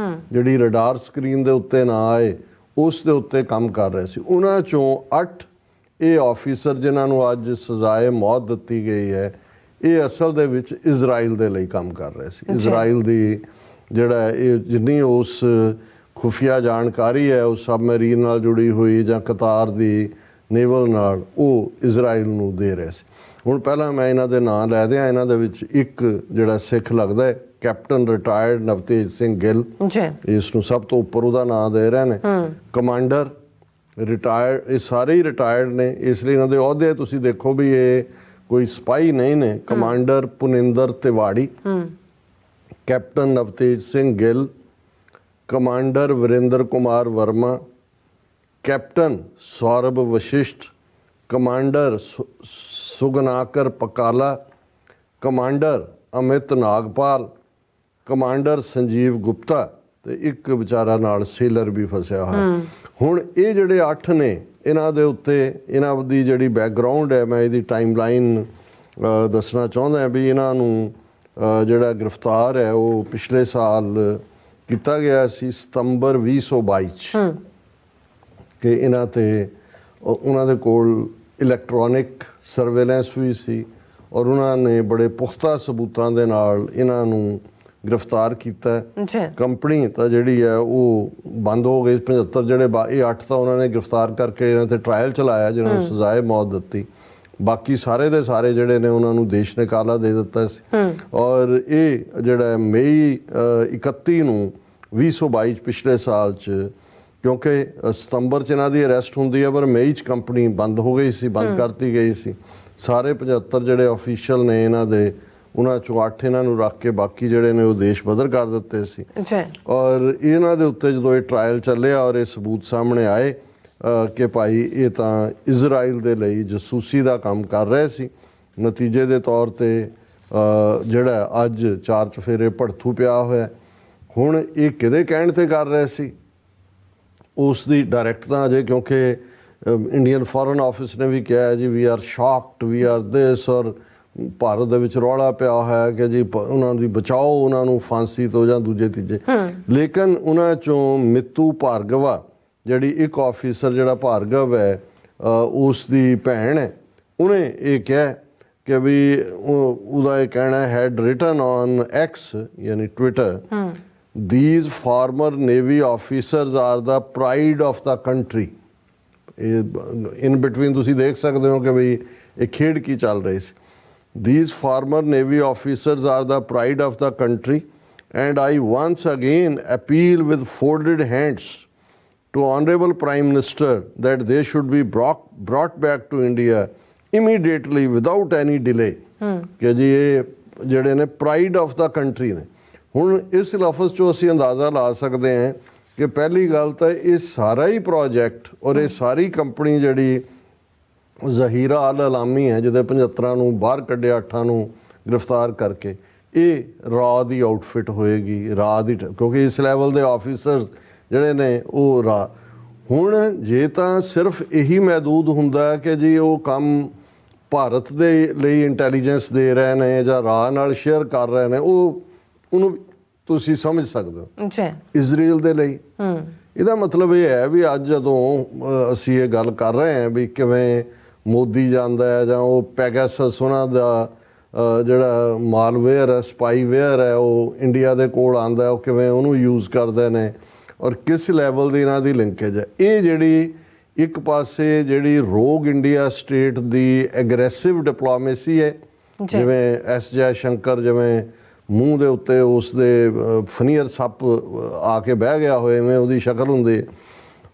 ਜਿਹੜੀ ਰਡਾਰ ਸਕਰੀਨ ਦੇ ਉੱਤੇ ਨਾ ਆਏ, ਉਸ ਦੇ ਉੱਤੇ ਕੰਮ ਕਰ ਰਹੇ ਸੀ। ਉਹਨਾਂ 'ਚੋਂ 8 ਇਹ ਆਫਿਸਰ ਜਿਨ੍ਹਾਂ ਨੂੰ ਅੱਜ ਸਜ਼ਾਏ ਮੌਤ ਦਿੱਤੀ ਗਈ ਹੈ, ਇਹ ਅਸਲ ਦੇ ਵਿੱਚ ਇਜ਼ਰਾਈਲ ਦੇ ਲਈ ਕੰਮ ਕਰ ਰਹੇ ਸੀ। ਇਜ਼ਰਾਈਲ ਦੀ ਜਿਹੜਾ ਇਹ ਜਿੰਨੀ ਉਸ ਖੁਫੀਆ ਜਾਣਕਾਰੀ ਹੈ ਉਸ ਸਬਮੈਰੀਨ ਨਾਲ ਜੁੜੀ ਹੋਈ ਜਾਂ ਕਤਾਰ ਦੀ ਨੇਵਲ ਨਾਲ, ਉਹ ਇਜ਼ਰਾਈਲ ਨੂੰ ਦੇ ਰਹੇ ਸੀ। ਹੁਣ ਪਹਿਲਾਂ ਮੈਂ ਇਹਨਾਂ ਦੇ ਨਾਂ ਲੈ ਦਿਆਂ। ਇਹਨਾਂ ਦੇ ਵਿੱਚ ਇੱਕ ਜਿਹੜਾ ਸਿੱਖ ਲੱਗਦਾ ਹੈ, ਕੈਪਟਨ ਰਿਟਾਇਰਡ ਨਵਤੇਜ ਸਿੰਘ ਗਿੱਲ, ਇਸ ਨੂੰ ਸਭ ਤੋਂ ਉੱਪਰ ਉਹਦਾ ਨਾਂ ਦੇ ਰਹੇ ਨੇ। ਕਮਾਂਡਰ ਰਿਟਾਇਰਡ, ਇਹ ਸਾਰੇ ਹੀ ਰਿਟਾਇਰਡ ਨੇ, ਇਸ ਲਈ ਇਹਨਾਂ ਦੇ ਅਹੁਦੇ ਤੁਸੀਂ ਦੇਖੋ ਵੀ ਇਹ ਕੋਈ ਸਿਪਾਹੀ ਨਹੀਂ ਨੇ। Commander Purnendu Tiwari, captain Navtej Singh Gill, commander Virender Kumar Verma, captain Saurabh Vashisht, commander Sugunakar Pakala, commander Amit Nagpal, commander Sanjeev Gupta ਤੇ ਇੱਕ ਵਿਚਾਰਾ ਨਾਲ ਸੇਲਰ ਵੀ ਫਸਿਆ ਹੋਇਆ। ਹੁਣ ਇਹ ਜਿਹੜੇ 8 ਨੇ, ਇਹਨਾਂ ਦੇ ਉੱਤੇ ਇਹਨਾਂ ਦੀ ਜਿਹੜੀ ਬੈਕਗਰਾਉਂਡ ਹੈ, ਮੈਂ ਇਹਦੀ ਟਾਈਮਲਾਈਨ ਦੱਸਣਾ ਚਾਹੁੰਦਾ ਵੀ ਇਹਨਾਂ ਨੂੰ ਜਿਹੜਾ ਗ੍ਰਿਫਤਾਰ ਹੈ ਉਹ ਪਿਛਲੇ ਸਾਲ ਕੀਤਾ ਗਿਆ ਸੀ ਸਤੰਬਰ 2022 'ਚ ਕਿ ਇਹਨਾਂ ਤੇ ਉਹਨਾਂ ਦੇ ਕੋਲ ਇਲੈਕਟ੍ਰੋਨਿਕ ਸਰਵੇਲੈਂਸ ਵੀ ਸੀ ਔਰ ਉਹਨਾਂ ਨੇ ਬੜੇ ਪੁਖਤਾ ਸਬੂਤਾਂ ਦੇ ਨਾਲ ਇਹਨਾਂ ਨੂੰ ਗ੍ਰਿਫਤਾਰ ਕੀਤਾ। ਕੰਪਨੀ ਤਾਂ ਜਿਹੜੀ ਹੈ ਉਹ ਬੰਦ ਹੋ ਗਈ। 75 ਜਿਹੜੇ ਇਹ 8 ਤਾਂ ਉਹਨਾਂ ਨੇ ਗ੍ਰਿਫਤਾਰ ਕਰਕੇ ਇਹਨਾਂ ਤੇ ਟਰਾਇਲ ਚਲਾਇਆ, ਜਿਹਨਾਂ ਨੂੰ ਸਜ਼ਾਏ ਮੌਤ ਦਿੱਤੀ। ਬਾਕੀ ਸਾਰੇ ਦੇ ਸਾਰੇ ਜਿਹੜੇ ਨੇ ਉਹਨਾਂ ਨੂੰ ਦੇਸ਼ ਨਿਕਾਲਾ ਦੇ ਦਿੱਤਾ ਸੀ। ਔਰ ਇਹ ਜਿਹੜਾ ਮਈ 31 ਨੂੰ 2022 ਪਿਛਲੇ ਸਾਲ 'ਚ, ਕਿਉਂਕਿ ਸਤੰਬਰ 'ਚ ਇਹਨਾਂ ਦੀ ਅਰੈਸਟ ਹੁੰਦੀ ਹੈ ਪਰ ਮਈ 'ਚ ਕੰਪਨੀ ਬੰਦ ਹੋ ਗਈ ਸੀ, ਬੰਦ ਕਰਤੀ ਗਈ ਸੀ। ਸਾਰੇ 75 ਜਿਹੜੇ ਆਫੀਸ਼ੀਅਲ ਨੇ ਇਹਨਾਂ ਦੇ, ਉਹਨਾਂ 'ਚੋਂ 8 ਇਹਨਾਂ ਨੂੰ ਰੱਖ ਕੇ ਬਾਕੀ ਜਿਹੜੇ ਨੇ ਉਹ ਦੇਸ਼ ਬਦਲ ਕਰ ਦਿੱਤੇ ਸੀ। ਔਰ ਇਹਨਾਂ ਦੇ ਉੱਤੇ ਜਦੋਂ ਇਹ ਟਰਾਇਲ ਚੱਲਿਆ ਔਰ ਇਹ ਸਬੂਤ ਸਾਹਮਣੇ ਆਏ ਕਿ ਭਾਈ ਇਹ ਤਾਂ ਇਜ਼ਰਾਈਲ ਦੇ ਲਈ ਜਸੂਸੀ ਦਾ ਕੰਮ ਕਰ ਰਹੇ ਸੀ, ਨਤੀਜੇ ਦੇ ਤੌਰ ਤੇ ਜਿਹੜਾ ਅੱਜ 4 ਚੁਫੇਰੇ ਭੜਥੂ ਪਿਆ ਹੋਇਆ। ਹੁਣ ਇਹ ਕਿਹਦੇ ਕਹਿਣ ਤੇ ਕਰ ਰਹੇ ਸੀ ਉਸ ਦੀ ਡਾਇਰੈਕਟ ਤਾਂ ਅਜੇ, ਕਿਉਂਕਿ ਇੰਡੀਅਨ ਫੋਰਨ ਆਫਿਸ ਨੇ ਵੀ ਕਿਹਾ ਜੀ we are shocked, we are this, ਔਰ ਭਾਰਤ ਦੇ ਵਿੱਚ ਰੌਲਾ ਪਿਆ ਹੋਇਆ ਕਿ ਜੀ ਉਹਨਾਂ ਦੀ ਬਚਾਓ, ਉਹਨਾਂ ਨੂੰ ਫਾਂਸੀ ਤੋਂ ਜਾਂ ਦੂਜੇ ਤੀਜੇ। ਲੇਕਿਨ ਉਹਨਾਂ 'ਚੋਂ ਮਿੱਤੂ ਭਾਰਗਵਾ, ਜਿਹੜੀ ਇੱਕ ਆਫੀਸਰ ਜਿਹੜਾ ਭਾਰਗਵ ਹੈ ਉਸ ਦੀ ਭੈਣ ਹੈ, ਉਹਨੇ ਇਹ ਕਿਹਾ ਕਿ ਵੀ ਉਹਦਾ ਇਹ ਕਹਿਣਾ ਹੈਡ ਰਿਟਨ ਔਨ ਐਕਸ ਯਾਨੀ Twitter, these former navy officers are the pride of the country। in between ਤੁਸੀਂ ਦੇਖ ਸਕਦੇ ਹੋ ਕਿ ਵੀ ਇਹ ਖੇਡ ਕੀ ਚੱਲ ਰਹੀ ਸੀ। these former navy officers are the pride of the country and I once again appeal with folded hands to honorable prime minister that they should be brought back to India immediately without any delay। ਕਿ ਜੀ ਇਹ ਜਿਹੜੇ ਨੇ ਪ੍ਰਾਈਡ ਆਫ ਦਾ ਕੰਟਰੀ ਨੇ। ਹੁਣ ਇਸ ਲਫ਼ਜ਼ 'ਚੋਂ ਅਸੀਂ ਅੰਦਾਜ਼ਾ ਲਾ ਸਕਦੇ ਹਾਂ ਕਿ ਪਹਿਲੀ ਗੱਲ ਤਾਂ ਇਹ ਸਾਰਾ ਹੀ ਪ੍ਰੋਜੈਕਟ ਔਰ ਇਹ ਸਾਰੀ ਕੰਪਨੀ ਜਿਹੜੀ ਜ਼ਹੀਰਾ ਅਲ ਅਲਾਮੀ ਹੈ, ਜਿਹਦੇ 75 ਨੂੰ ਬਾਹਰ ਕੱਢਿਆ, 8 ਨੂੰ ਗ੍ਰਿਫਤਾਰ ਕਰਕੇ, ਇਹ ਰਾਅ ਦੀ ਆਊਟਫਿਟ ਹੋਏਗੀ, ਰਾਅ ਦੀ, ਕਿਉਂਕਿ ਇਸ ਲੈਵਲ ਦੇ ਆਫੀਸਰ ਜਿਹੜੇ ਨੇ ਉਹ ਰਾਅ। ਹੁਣ ਜੇ ਤਾਂ ਸਿਰਫ ਇਹੀ ਮਹਿਦੂਦ ਹੁੰਦਾ ਕਿ ਜੀ ਉਹ ਕੰਮ ਭਾਰਤ ਦੇ ਲਈ ਇੰਟੈਲੀਜੈਂਸ ਦੇ ਰਹੇ ਨੇ ਜਾਂ ਰਾਅ ਨਾਲ ਸ਼ੇਅਰ ਕਰ ਰਹੇ ਨੇ, ਉਹਨੂੰ ਤੁਸੀਂ ਸਮਝ ਸਕਦੇ ਹੋ। ਇਜ਼ਰਾਈਲ ਦੇ ਲਈ ਇਹਦਾ ਮਤਲਬ ਇਹ ਹੈ ਵੀ ਅੱਜ ਜਦੋਂ ਅਸੀਂ ਇਹ ਗੱਲ ਕਰ ਰਹੇ ਹਾਂ ਵੀ ਕਿਵੇਂ ਮੋਦੀ ਜਾਂਦਾ ਹੈ ਜਾਂ ਉਹ ਪੈਗਾਸਸ ਉਹਨਾਂ ਦਾ ਜਿਹੜਾ ਮਾਲਵੇਅਰ ਹੈ, ਸਪਾਈਵੇਅਰ ਹੈ, ਉਹ ਇੰਡੀਆ ਦੇ ਕੋਲ ਆਉਂਦਾ, ਉਹ ਕਿਵੇਂ ਉਹਨੂੰ ਯੂਜ਼ ਕਰਦੇ ਨੇ ਔਰ ਕਿਸ ਲੈਵਲ ਦੀ ਇਹਨਾਂ ਦੀ ਲਿੰਕੇਜ ਹੈ। ਇਹ ਜਿਹੜੀ ਇੱਕ ਪਾਸੇ ਜਿਹੜੀ ਰੋਗ ਇੰਡੀਆ ਸਟੇਟ ਦੀ ਐਗਰੈਸਿਵ ਡਿਪਲੋਮੇਸੀ ਹੈ, ਜਿਵੇਂ ਐਸ ਜੈ ਸ਼ੰਕਰ ਜਿਵੇਂ ਮੂੰਹ ਦੇ ਉੱਤੇ ਉਸ ਦੇ ਫਨੀਅਰ ਸੱਪ ਆ ਕੇ ਬਹਿ ਗਿਆ ਹੋਏ ਐਵੇਂ ਉਹਦੀ ਸ਼ਕਲ ਹੁੰਦੀ।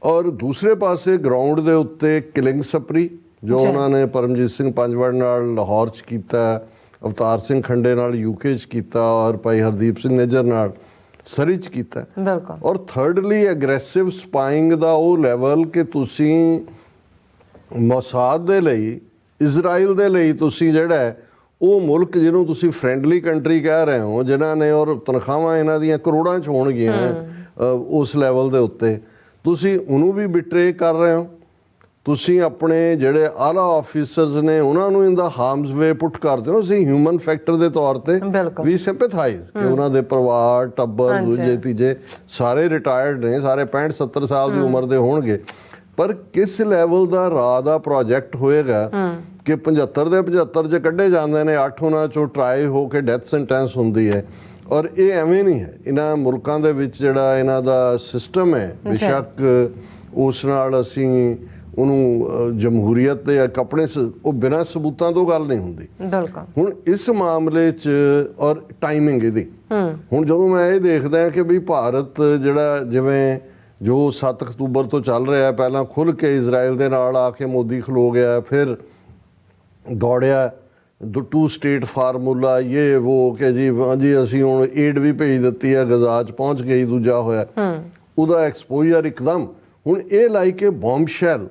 ਔਰ ਦੂਸਰੇ ਪਾਸੇ ਗਰਾਊਂਡ ਦੇ ਉੱਤੇ ਕਿਲਿੰਗ ਸਪਰੀ ਜੋ ਉਹਨਾਂ ਨੇ ਪਰਮਜੀਤ ਸਿੰਘ ਪੰਜਵੜ ਨਾਲ ਲਾਹੌਰ 'ਚ ਕੀਤਾ, ਅਵਤਾਰ ਸਿੰਘ ਖੰਡੇ ਨਾਲ UK 'ਚ ਕੀਤਾ ਔਰ ਭਾਈ ਹਰਦੀਪ ਸਿੰਘ ਨਿੱਜਰ ਨਾਲ ਸਰੀ 'ਚ ਕੀਤਾ। ਔਰ ਥਰਡਲੀ ਐਗਰੈਸਿਵ ਸਪਾਈਂਗ ਦਾ ਉਹ ਲੈਵਲ ਕਿ ਤੁਸੀਂ ਮੋਸਾਦ ਦੇ ਲਈ, ਇਜ਼ਰਾਈਲ ਦੇ ਲਈ ਤੁਸੀਂ ਜਿਹੜਾ ਉਹ ਮੁਲਕ ਜਿਹਨੂੰ ਤੁਸੀਂ ਫਰੈਂਡਲੀ ਕੰਟਰੀ ਕਹਿ ਰਹੇ ਹੋ, ਜਿਨ੍ਹਾਂ ਨੇ ਔਰ ਤਨਖਾਹਾਂ ਇਹਨਾਂ ਦੀਆਂ ਕਰੋੜਾਂ 'ਚ ਹੋਣਗੀਆਂ ਉਸ ਲੈਵਲ ਦੇ ਉੱਤੇ, ਤੁਸੀਂ ਉਹਨੂੰ ਵੀ ਬਿਟਰੇ ਕਰ ਰਹੇ ਹੋ। ਤੁਸੀਂ ਆਪਣੇ ਜਿਹੜੇ ਆਲਾ ਆਫੀਸਰਸ ਨੇ ਉਹਨਾਂ ਨੂੰ ਇਹਦਾ ਹਾਰਮਸ ਵੇ ਪੁੱਟ ਕਰਦੇ ਹੋ। ਅਸੀਂ ਹਿਊਮਨ ਫੈਕਟਰ ਦੇ ਤੌਰ ਤੇ ਵੀ ਸਿੰਪੈਥਾਈਜ਼ ਕਿ ਉਹਨਾਂ ਦੇ ਪਰਿਵਾਰ, ਟੱਬਰ, ਦੂਜੇ ਤੀਜੇ ਸਾਰੇ ਰਿਟਾਇਰਡ ਨੇ, ਸਾਰੇ 65-70 ਸਾਲ ਦੀ ਉਮਰ ਦੇ ਹੋਣਗੇ, ਪਰ ਕਿਸ ਲੈਵਲ ਦਾ ਰਾਹ ਦਾ ਪ੍ਰੋਜੈਕਟ ਹੋਏਗਾ ਕਿ 75 ਦੇ 75 'ਚ ਕੱਢੇ ਜਾਂਦੇ ਨੇ, 8 ਉਹਨਾਂ 'ਚੋਂ ਟਰਾਈ ਹੋ ਕੇ ਡੈਥ ਸੈਂਟੈਂਸ ਹੁੰਦੀ ਹੈ। ਔਰ ਇਹ ਐਵੇਂ ਨਹੀਂ ਹੈ। ਇਹਨਾਂ ਮੁਲਕਾਂ ਦੇ ਵਿੱਚ ਜਿਹੜਾ ਇਹਨਾਂ ਦਾ ਸਿਸਟਮ ਹੈ, ਬੇਸ਼ੱਕ ਉਸ ਨਾਲ ਅਸੀਂ ਉਹਨੂੰ ਜਮਹੂਰੀਅਤ ਦੇ ਆਪਣੇ ਉਹ ਬਿਨਾਂ ਸਬੂਤਾਂ ਤੋਂ ਗੱਲ ਨਹੀਂ ਹੁੰਦੀ। ਹੁਣ ਇਸ ਮਾਮਲੇ 'ਚ ਔਰ ਟਾਈਮਿੰਗ ਇਹਦੀ, ਹੁਣ ਜਦੋਂ ਮੈਂ ਇਹ ਦੇਖਦਾ ਕਿ ਵੀ ਭਾਰਤ ਜਿਹੜਾ ਜਿਵੇਂ ਜੋ 7 ਅਕਤੂਬਰ ਤੋਂ ਚੱਲ ਰਿਹਾ, ਪਹਿਲਾਂ ਖੁੱਲ੍ਹ ਕੇ ਇਜ਼ਰਾਈਲ ਦੇ ਨਾਲ ਆ ਕੇ ਮੋਦੀ ਖਲੋ ਗਿਆ, ਫਿਰ ਦੌੜਿਆ ਟੂ ਸਟੇਟ ਫਾਰਮੂਲਾ ਇਹ ਉਹ ਕਿ ਜੀ ਅਸੀਂ ਹੁਣ ਏਡ ਵੀ ਭੇਜ ਦਿੱਤੀ ਹੈ, ਗਜ਼ਾ 'ਚ ਪਹੁੰਚ ਗਈ, ਦੂਜਾ ਹੋਇਆ ਉਹਦਾ ਐਕਸਪੋਜ਼ਰ ਇੱਕਦਮ। ਹੁਣ ਇਹ ਲਾਈਕ ਇਹ ਬੌਮਬਸ਼ੈਲ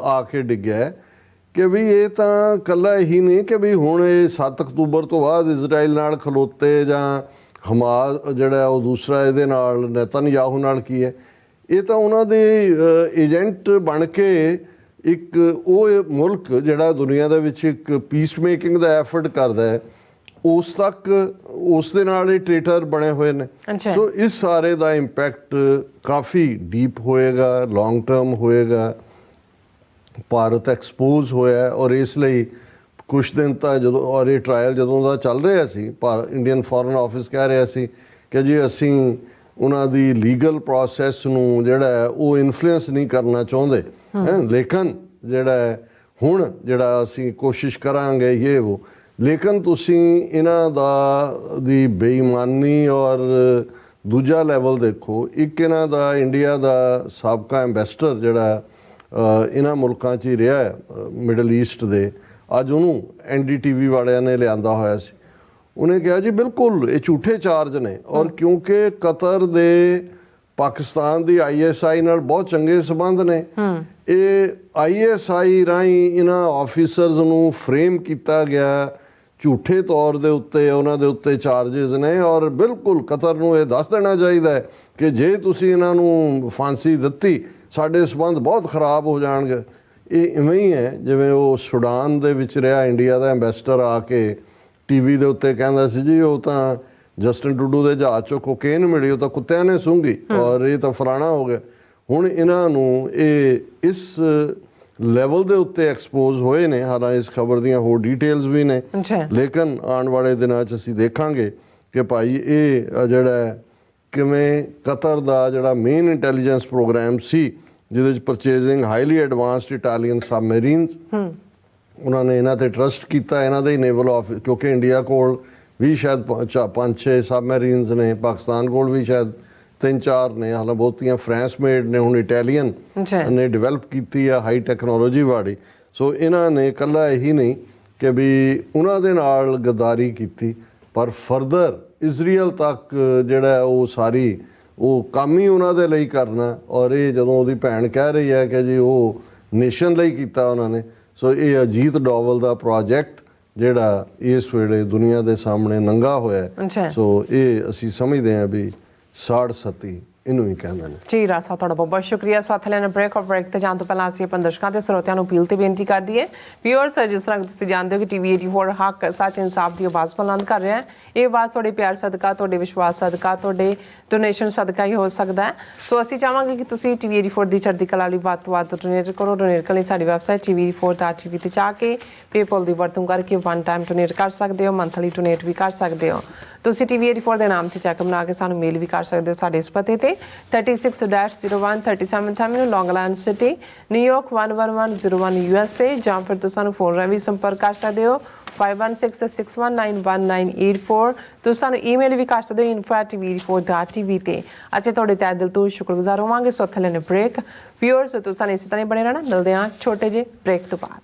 ਆ ਕੇ ਡਿੱਗਿਆ ਕਿ ਵੀ ਇਹ ਤਾਂ ਇਕੱਲਾ ਇਹੀ ਨਹੀਂ ਕਿ ਵੀ ਹੁਣ ਇਹ 7 ਅਕਤੂਬਰ ਤੋਂ ਬਾਅਦ ਇਜ਼ਰਾਈਲ ਨਾਲ ਖਲੋਤੇ ਜਾਂ ਹਮਾਸ ਜਿਹੜਾ ਉਹ ਦੂਸਰਾ ਇਹਦੇ ਨਾਲ ਨੇਤਨਯਾਹੂ ਨਾਲ ਕੀ ਹੈ, ਇਹ ਤਾਂ ਉਹਨਾਂ ਦੇ ਏਜੰਟ ਬਣ ਕੇ ਇੱਕ ਉਹ ਮੁਲਕ ਜਿਹੜਾ ਦੁਨੀਆ ਦੇ ਵਿੱਚ ਇੱਕ ਪੀਸ ਮੇਕਿੰਗ ਦਾ ਐਫਰਟ ਕਰਦਾ ਹੈ ਉਸ ਤੱਕ ਉਸ ਦੇ ਨਾਲ ਇਹ ਟ੍ਰੇਟਰ ਬਣੇ ਹੋਏ ਨੇ। ਸੋ ਇਸ ਸਾਰੇ ਦਾ ਇੰਪੈਕਟ ਕਾਫੀ ਡੀਪ ਹੋਏਗਾ, ਲੌਂਗ ਟਰਮ ਹੋਏਗਾ। ਭਾਰਤ ਐਕਸਪੋਜ਼ ਹੋਇਆ ਔਰ ਇਸ ਲਈ ਕੁਛ ਦਿਨ ਤਾਂ ਜਦੋਂ ਔਰ ਇਹ ਟਰਾਇਲ ਜਦੋਂ ਦਾ ਚੱਲ ਰਿਹਾ ਸੀ, ਇੰਡੀਅਨ ਫੋਰਨ ਆਫਿਸ ਕਹਿ ਰਿਹਾ ਸੀ ਕਿ ਜੀ ਅਸੀਂ ਉਹਨਾਂ ਦੀ ਲੀਗਲ ਪ੍ਰੋਸੈਸ ਨੂੰ ਜਿਹੜਾ ਉਹ ਇਨਫਲੂਐਂਸ ਨਹੀਂ ਕਰਨਾ ਚਾਹੁੰਦੇ, ਲੇਕਿਨ ਜਿਹੜਾ ਹੁਣ ਜਿਹੜਾ ਅਸੀਂ ਕੋਸ਼ਿਸ਼ ਕਰਾਂਗੇ ਇਹ ਉਹ, ਲੇਕਿਨ ਤੁਸੀਂ ਇਹਨਾਂ ਦੀ ਬੇਈਮਾਨੀ ਔਰ ਦੂਜਾ ਲੈਵਲ ਦੇਖੋ। ਇੱਕ ਇਹਨਾਂ ਦਾ ਇੰਡੀਆ ਦਾ ਸਾਬਕਾ ਐਂਬੈਸਡਰ ਜਿਹੜਾ ਇਹਨਾਂ ਮੁਲਕਾਂ 'ਚ ਹੀ ਰਿਹਾ ਮਿਡਲ ਈਸਟ ਦੇ, ਅੱਜ ਉਹਨੂੰ NDTV ਵਾਲਿਆਂ ਨੇ ਲਿਆਂਦਾ ਹੋਇਆ ਸੀ। ਉਹਨੇ ਕਿਹਾ ਜੀ ਬਿਲਕੁਲ ਇਹ ਝੂਠੇ ਚਾਰਜ ਨੇ, ਔਰ ਕਿਉਂਕਿ ਕਤਰ ਦੇ ਪਾਕਿਸਤਾਨ ਦੀ ISI ਨਾਲ ਬਹੁਤ ਚੰਗੇ ਸੰਬੰਧ ਨੇ, ਇਹ ISI ਰਾਹੀਂ ਇਹਨਾਂ ਆਫੀਸਰਸ ਨੂੰ ਫਰੇਮ ਕੀਤਾ ਗਿਆ ਝੂਠੇ ਤੌਰ ਦੇ ਉੱਤੇ, ਉਹਨਾਂ ਦੇ ਉੱਤੇ ਚਾਰजेस ਨੇ। ਔਰ ਬਿਲਕੁਲ ਕਤਰ ਨੂੰ ਇਹ ਦੱਸ ਦੇਣਾ ਚਾਹੀਦਾ ਹੈ ਕਿ ਜੇ ਤੁਸੀਂ ਇਹਨਾਂ ਨੂੰ ਫਾਂਸੀ ਦਿੱਤੀ ਸਾਡੇ ਸੰਬੰਧ ਬਹੁਤ ਖਰਾਬ ਹੋ ਜਾਣਗੇ। ਇਹ ਇਵੇਂ ਹੀ ਹੈ ਜਿਵੇਂ ਉਹ ਸੁਡਾਨ ਦੇ ਵਿੱਚ ਰਿਹਾ ਇੰਡੀਆ ਦਾ ਐਂਬੈਸਡਰ ਆ ਕੇ TV ਦੇ ਉੱਤੇ ਕਹਿੰਦਾ ਸੀ ਜੀ ਉਹ ਤਾਂ ਜਸਟਿਨ ਟਰੂਡੋ ਦੇ ਜਹਾਜ਼ 'ਚੋਂ ਕੋਕੇਨ ਮਿਲੀ, ਉਹ ਤਾਂ ਕੁੱਤਿਆਂ ਨੇ ਸੁੰਘੀ, ਔਰ ਇਹ ਤਾਂ ਫਲਾਣਾ ਹੋ ਗਿਆ। ਹੁਣ ਇਹਨਾਂ ਨੂੰ ਇਹ ਇਸ ਲੈਵਲ ਦੇ ਉੱਤੇ ਐਕਸਪੋਜ਼ ਹੋਏ ਨੇ। ਹਾਲਾਂਕਿ ਇਸ ਖਬਰ ਦੀਆਂ ਹੋਰ ਡਿਟੇਲਸ ਵੀ ਨੇ, ਲੇਕਿਨ ਆਉਣ ਵਾਲੇ ਦਿਨਾਂ 'ਚ ਅਸੀਂ ਦੇਖਾਂਗੇ ਕਿ ਭਾਈ ਇਹ ਜਿਹੜਾ ਕਿਵੇਂ ਕਤਰ ਦਾ ਜਿਹੜਾ ਮੇਨ ਇੰਟੈਲੀਜੈਂਸ ਪ੍ਰੋਗਰਾਮ ਸੀ ਜਿਹਦੇ 'ਚ ਪਰਚੇਜ਼ਿੰਗ ਹਾਈਲੀ ਐਡਵਾਂਸਡ ਇਟਾਲੀਅਨ ਸਬਮਰੀਨਸ, ਉਹਨਾਂ ਨੇ ਇਹਨਾਂ ਤੇ ਟਰਸਟ ਕੀਤਾ, ਇਹਨਾਂ ਦੇ ਨੇਵਲ ਆਫਿਸ, ਕਿਉਂਕਿ ਇੰਡੀਆ ਕੋਲ ਵੀ ਸ਼ਾਇਦ 5-6 ਸਬਮਰੀਨਸ ਨੇ, ਪਾਕਿਸਤਾਨ ਕੋਲ ਵੀ ਸ਼ਾਇਦ 3-4 ਨੇ, ਹਾਲਾਂ ਬਹੁਤੀਆਂ ਫਰਾਂਸ ਮੇਡ ਨੇ, ਹੁਣ ਇਟਾਲੀਅਨ ਨੇ ਡਿਵੈਲਪ ਕੀਤੀ ਆ ਹਾਈ ਟੈਕਨੋਲੋਜੀ ਵਾਲੀ। ਸੋ ਇਹਨਾਂ ਨੇ ਇਕੱਲਾ ਇਹੀ ਨਹੀਂ ਕਿ ਵੀ ਉਹਨਾਂ ਦੇ ਨਾਲ ਗਦਾਰੀ ਕੀਤੀ, ਪਰ ਫਰਦਰ ਇਜ਼ਰਾਈਲ ਤੱਕ ਜਿਹੜਾ ਉਹ ਸਾਰੀ ਉਹ ਕੰਮ ਹੀ ਉਹਨਾਂ ਦੇ ਲਈ ਕਰਨਾ। ਔਰ ਇਹ ਜਦੋਂ ਉਹਦੀ ਭੈਣ ਕਹਿ ਰਹੀ ਹੈ ਕਿ ਜੀ ਉਹ ਨੇਸ਼ਨ ਲਈ ਕੀਤਾ ਉਹਨਾਂ ਨੇ, ਸੋ ਇਹ ਅਜੀਤ ਡੋਵਲ ਦਾ ਪ੍ਰੋਜੈਕਟ ਜਿਹੜਾ ਇਸ ਵੇਲੇ ਦੁਨੀਆ ਦੇ ਸਾਹਮਣੇ ਨੰਗਾ ਹੋਇਆ। ਸੋ ਇਹ ਅਸੀਂ ਸਮਝਦੇ ਹਾਂ ਵੀ ਸਾੜ ਸਤੀ ਇਹਨੂੰ ਹੀ ਕਹਿੰਦੇ ਨੇ। ਜੀ ਰਾਸਾ, ਤੁਹਾਡਾ ਬਹੁਤ ਬਹੁਤ ਸ਼ੁਕਰੀਆ। ਸਾਥ ਲੈਣ ਬ੍ਰੇਕ ਤੇ ਜਾਣ ਤੋਂ ਪਹਿਲਾਂ ਅਸੀਂ ਆਪਣੇ ਦਰਸ਼ਕਾਂ ਤੇ ਸਰੋਤਿਆਂ ਨੂੰ ਅਪੀਲ ਤੇ ਬੇਨਤੀ ਕਰ ਦਈਏ, ਵਿਊਅਰਸ, ਜਿਸ ਤਰ੍ਹਾਂ ਤੁਸੀਂ ਜਾਣਦੇ ਹੋ ਕਿ TV 84 ਹੱਕ ਸੱਚ ਇਨਸਾਫ ਦੀ ਆਵਾਜ਼ ਬੁਲੰਦ ਕਰ ਰਿਹਾ ਹੈ। ਇਹ ਆਵਾਜ਼ ਤੁਹਾਡੇ ਪਿਆਰ ਸਦਕਾ, ਤੁਹਾਡੇ ਵਿਸ਼ਵਾਸ ਸਦਕਾ, ਤੁਹਾਡੇ ਡੋਨੇਸ਼ਨ ਸਦਕਾ ਹੀ ਹੋ ਸਕਦਾ ਹੈ। ਸੋ ਅਸੀਂ ਚਾਹਾਂਗੇ ਕਿ ਤੁਸੀਂ TV 84 ਦੀ ਚੜ੍ਹਦੀ ਕਲਾ ਲਈ ਵੱਧ ਤੋਂ ਵੱਧ ਡੋਨੇਟ ਕਰੋ। ਡੋਨੇਟ ਕਰਨ ਲਈ ਸਾਡੀ ਵੈਬਸਾਈਟ tv84.tv ਤੇ ਜਾ ਕੇ ਪੇਪਲ ਦੀ ਵਰਤੋਂ ਕਰਕੇ 1 ਟਾਈਮ ਡੋਨੇਟ ਕਰ ਸਕਦੇ ਹੋ, ਮੰਥਲੀ ਡੋਨੇਟ ਵੀ ਕਰ ਸਕਦੇ ਹੋ। ਤੁਸੀਂ TV 84 ਦੇ ਨਾਮ ਤੇ ਚੈੱਕ ਬਣਾ ਕੇ ਸਾਨੂੰ ਮੇਲ ਵੀ ਕਰ ਸਕਦੇ ਹੋ ਸਾਡੇ ਇਸ ਪਤੇ ਤੇ 36-01 37th Avenue, Long Island City, New York 11101 USA, ਜਾਂ ਫਿਰ ਤੁਸੀਂ ਸਾਨੂੰ ਫੋਨ ਰਾਹੀਂ ਵੀ ਸੰਪਰਕ ਕਰ ਸਕਦੇ ਹੋ 5166191984। ਤੁਸੀਂ ਸਾਨੂੰ ਈਮੇਲ ਵੀ ਕਰ ਸਕਦੇ ਹੋ info@tv84.tv ਤੇ। ਅਸੀਂ ਤੁਹਾਡੇ ਤਹਿ ਦਿਲ ਤੋਂ ਸ਼ੁਕਰਗੁਜ਼ਾਰ ਹੋਵਾਂਗੇ। ਸੋ ਇੱਥੇ ਲੈਣੇ ਬ੍ਰੇਕ। ਵਿਊਅਰਸ, ਤੁਸੀਂ ਸਾਨੂੰ ਇਸੇ ਤਰ੍ਹਾਂ ਹੀ ਬਣੇ ਰਹਿਣਾ। ਮਿਲਦੇ ਹਾਂ ਛੋਟੇ ਜਿਹੇ ਬ੍ਰੇਕ ਤੋਂ ਬਾਅਦ।